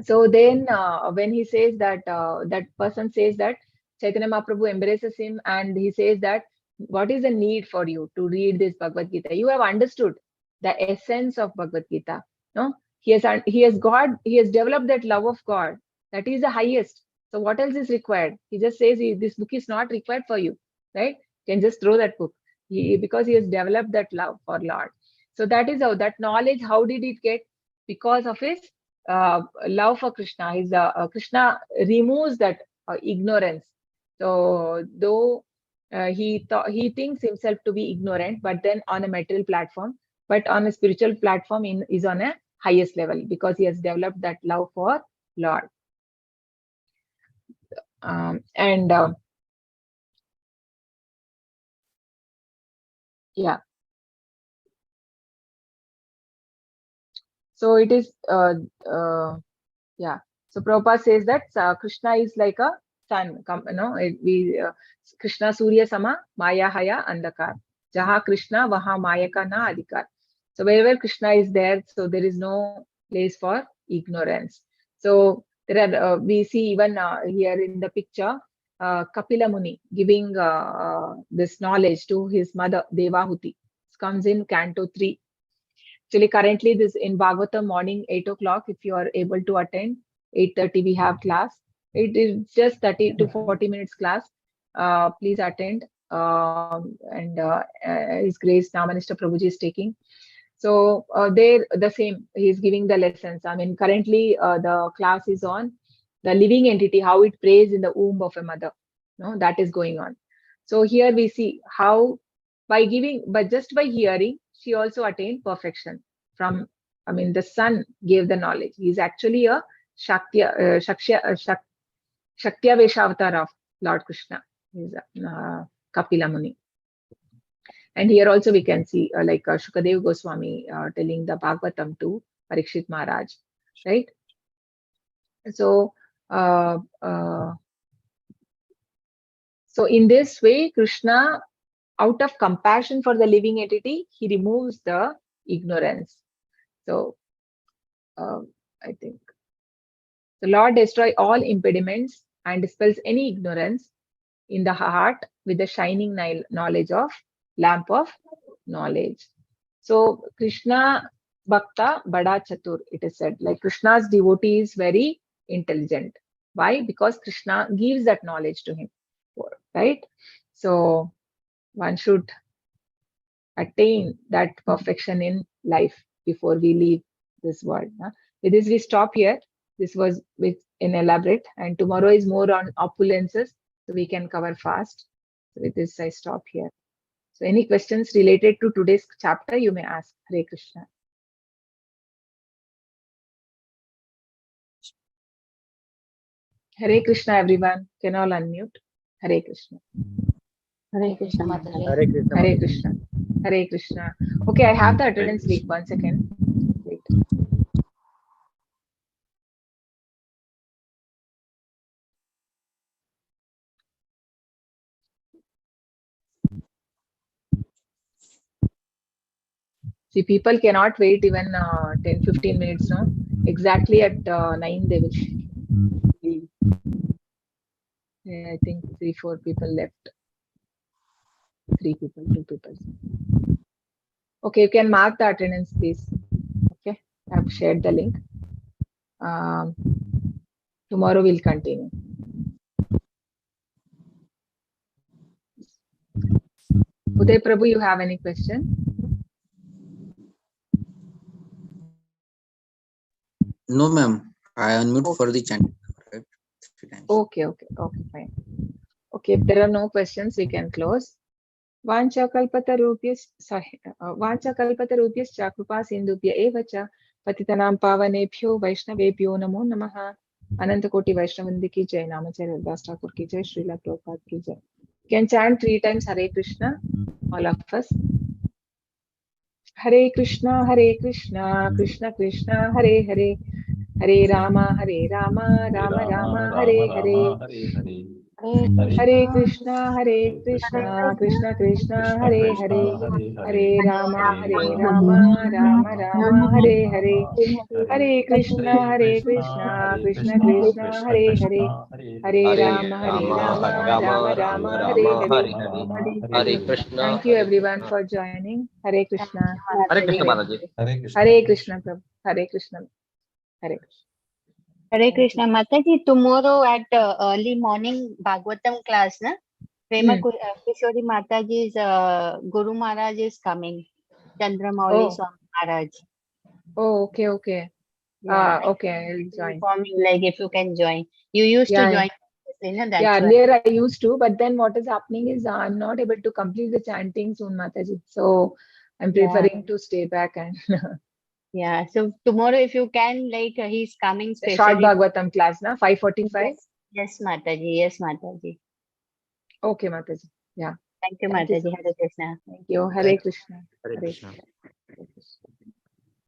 Speaker 1: then when he says that, that person says that Chaitanya Mahaprabhu embraces him, and he says that what is the need for you to read this Bhagavad Gita? You have understood the essence of Bhagavad Gita. No, he has developed that love of God. That is the highest. So what else is required? He just says this book is not required for you, right? You can just throw that book, because he has developed that love for Lord. So that is how that knowledge. How did it get? Because of his love for Krishna. His Krishna removes that ignorance. So though he thinks himself to be ignorant, but then on a material platform, but on a spiritual platform is on a highest level, because he has developed that love for Lord. And yeah, so it is yeah. So Prabhupada says that Krishna is like a sun. Krishna Surya Sama Maya Haya Andakar. Jaha Krishna Vaha Maya Ka Na Adhikar. So wherever Krishna is there, so there is no place for ignorance. So there are, we see even here in the picture, Kapila Muni giving this knowledge to his mother Devahuti. This comes in Canto 3. Actually, currently this in Bhagavatam morning 8 o'clock. If you are able to attend, 8:30 we have class. It is just 30 to 40 minutes class. Please attend. And His Grace Namanishta Prabhuji is taking. So there the same, he is giving the lessons. I mean, currently the class is on the living entity, how it prays in the womb of a mother. No, that is going on. So here we see how by giving, but just by hearing, she also attained perfection. From, I mean, the sun gave the knowledge. He is actually a Shaktya Veshavtar of Lord Krishna. He is Kapila Muni. And here also we can see like Shukadev Goswami telling the Bhagavatam to Parikshit Maharaj, right? So, so in this way, Krishna, out of compassion for the living entity, he removes the ignorance. So, I think the Lord destroys all impediments and dispels any ignorance in the heart with the shining knowledge of lamp of knowledge. So Krishna Bhakta Bada Chatur, it is said, like Krishna's devotee is very intelligent. Why? Because Krishna gives that knowledge to him, right? So one should attain that perfection in life before we leave this world. With this, we stop here. This was with an elaborate, and tomorrow is more on opulences, so we can cover fast. So with this, I stop here. So any questions related to today's chapter, you may ask. Hare Krishna. Hare Krishna, everyone. Can all unmute? Hare Krishna.
Speaker 2: Hare Krishna Mataji.
Speaker 4: Hare Krishna.
Speaker 1: Hare
Speaker 4: Mataji.
Speaker 1: Krishna. Hare Krishna. Okay, I have the attendance leak. 1 second. Wait. See, people cannot wait even 10-15 minutes now. Exactly at 9 they will leave. Yeah, I think 3-4 people left. 3 people, 2 people. Okay, you can mark the attendance, please. Okay, I've shared the link. Tomorrow we'll continue. Uday Prabhu, you have any question?
Speaker 7: No, ma'am. I unmute for the chant. Right? 3 times.
Speaker 1: Okay, fine. Okay, if there are no questions, we can close. वाञ्छाकल्पतरुभ्यश्च कृपा सिन्धुभ्य एव च पतितनां पावनेभ्यो वैष्णवेभ्यो नमो नमः। अनंत कोटि वैष्णववृंद की जय। नामाचार्य दास ठाकुर की जय। श्रीला प्रभुपाद की जय। Can chant 3 times Hare Krishna, all of us. Hare Krishna, Krishna Krishna, Hare Hare, Hare Rama, Rama Rama, Hare Hare. Hare Krishna, Krishna Krishna, Hare Hare, Hare Rama, Rama Rama, Hare Hare. Hare Krishna, Krishna Krishna, Hare Hare, Hare Rama, Rama Hare Hare.
Speaker 3: Hare Krishna.
Speaker 1: Thank you everyone for joining. Hare Krishna.
Speaker 3: Hare Krishna, Mataji.
Speaker 1: Hare Krishna, Prabhu. Hare Krishna. Hare Krishna.
Speaker 2: Hare Krishna Mataji. Tomorrow at early morning Bhagavatam class, na? Prema Kishori Mataji's Guru Maharaj is coming. Chandramauli
Speaker 1: Oh.
Speaker 2: Swami Maharaj.
Speaker 1: Oh, okay.
Speaker 2: Yeah.
Speaker 1: Okay, I'll join.
Speaker 2: Informing, like if you can join. You used to join. That's
Speaker 1: Yeah,
Speaker 2: why.
Speaker 1: earlier I used to, but then what is happening is I'm not able to complete the chanting soon, Mataji. So I'm preferring to stay back and
Speaker 2: Yeah. So tomorrow, if you can, like he's coming
Speaker 1: the short
Speaker 2: specially.
Speaker 1: Bhagavatam class, na 5:45.
Speaker 2: Yes, Mataji. Yes, Mataji.
Speaker 1: Okay, Mataji. Yeah.
Speaker 2: Thank you,
Speaker 1: Thank you so
Speaker 2: Mataji.
Speaker 1: much.
Speaker 2: Hare Krishna.
Speaker 1: Thank you. Hare Krishna.
Speaker 7: Hare Krishna.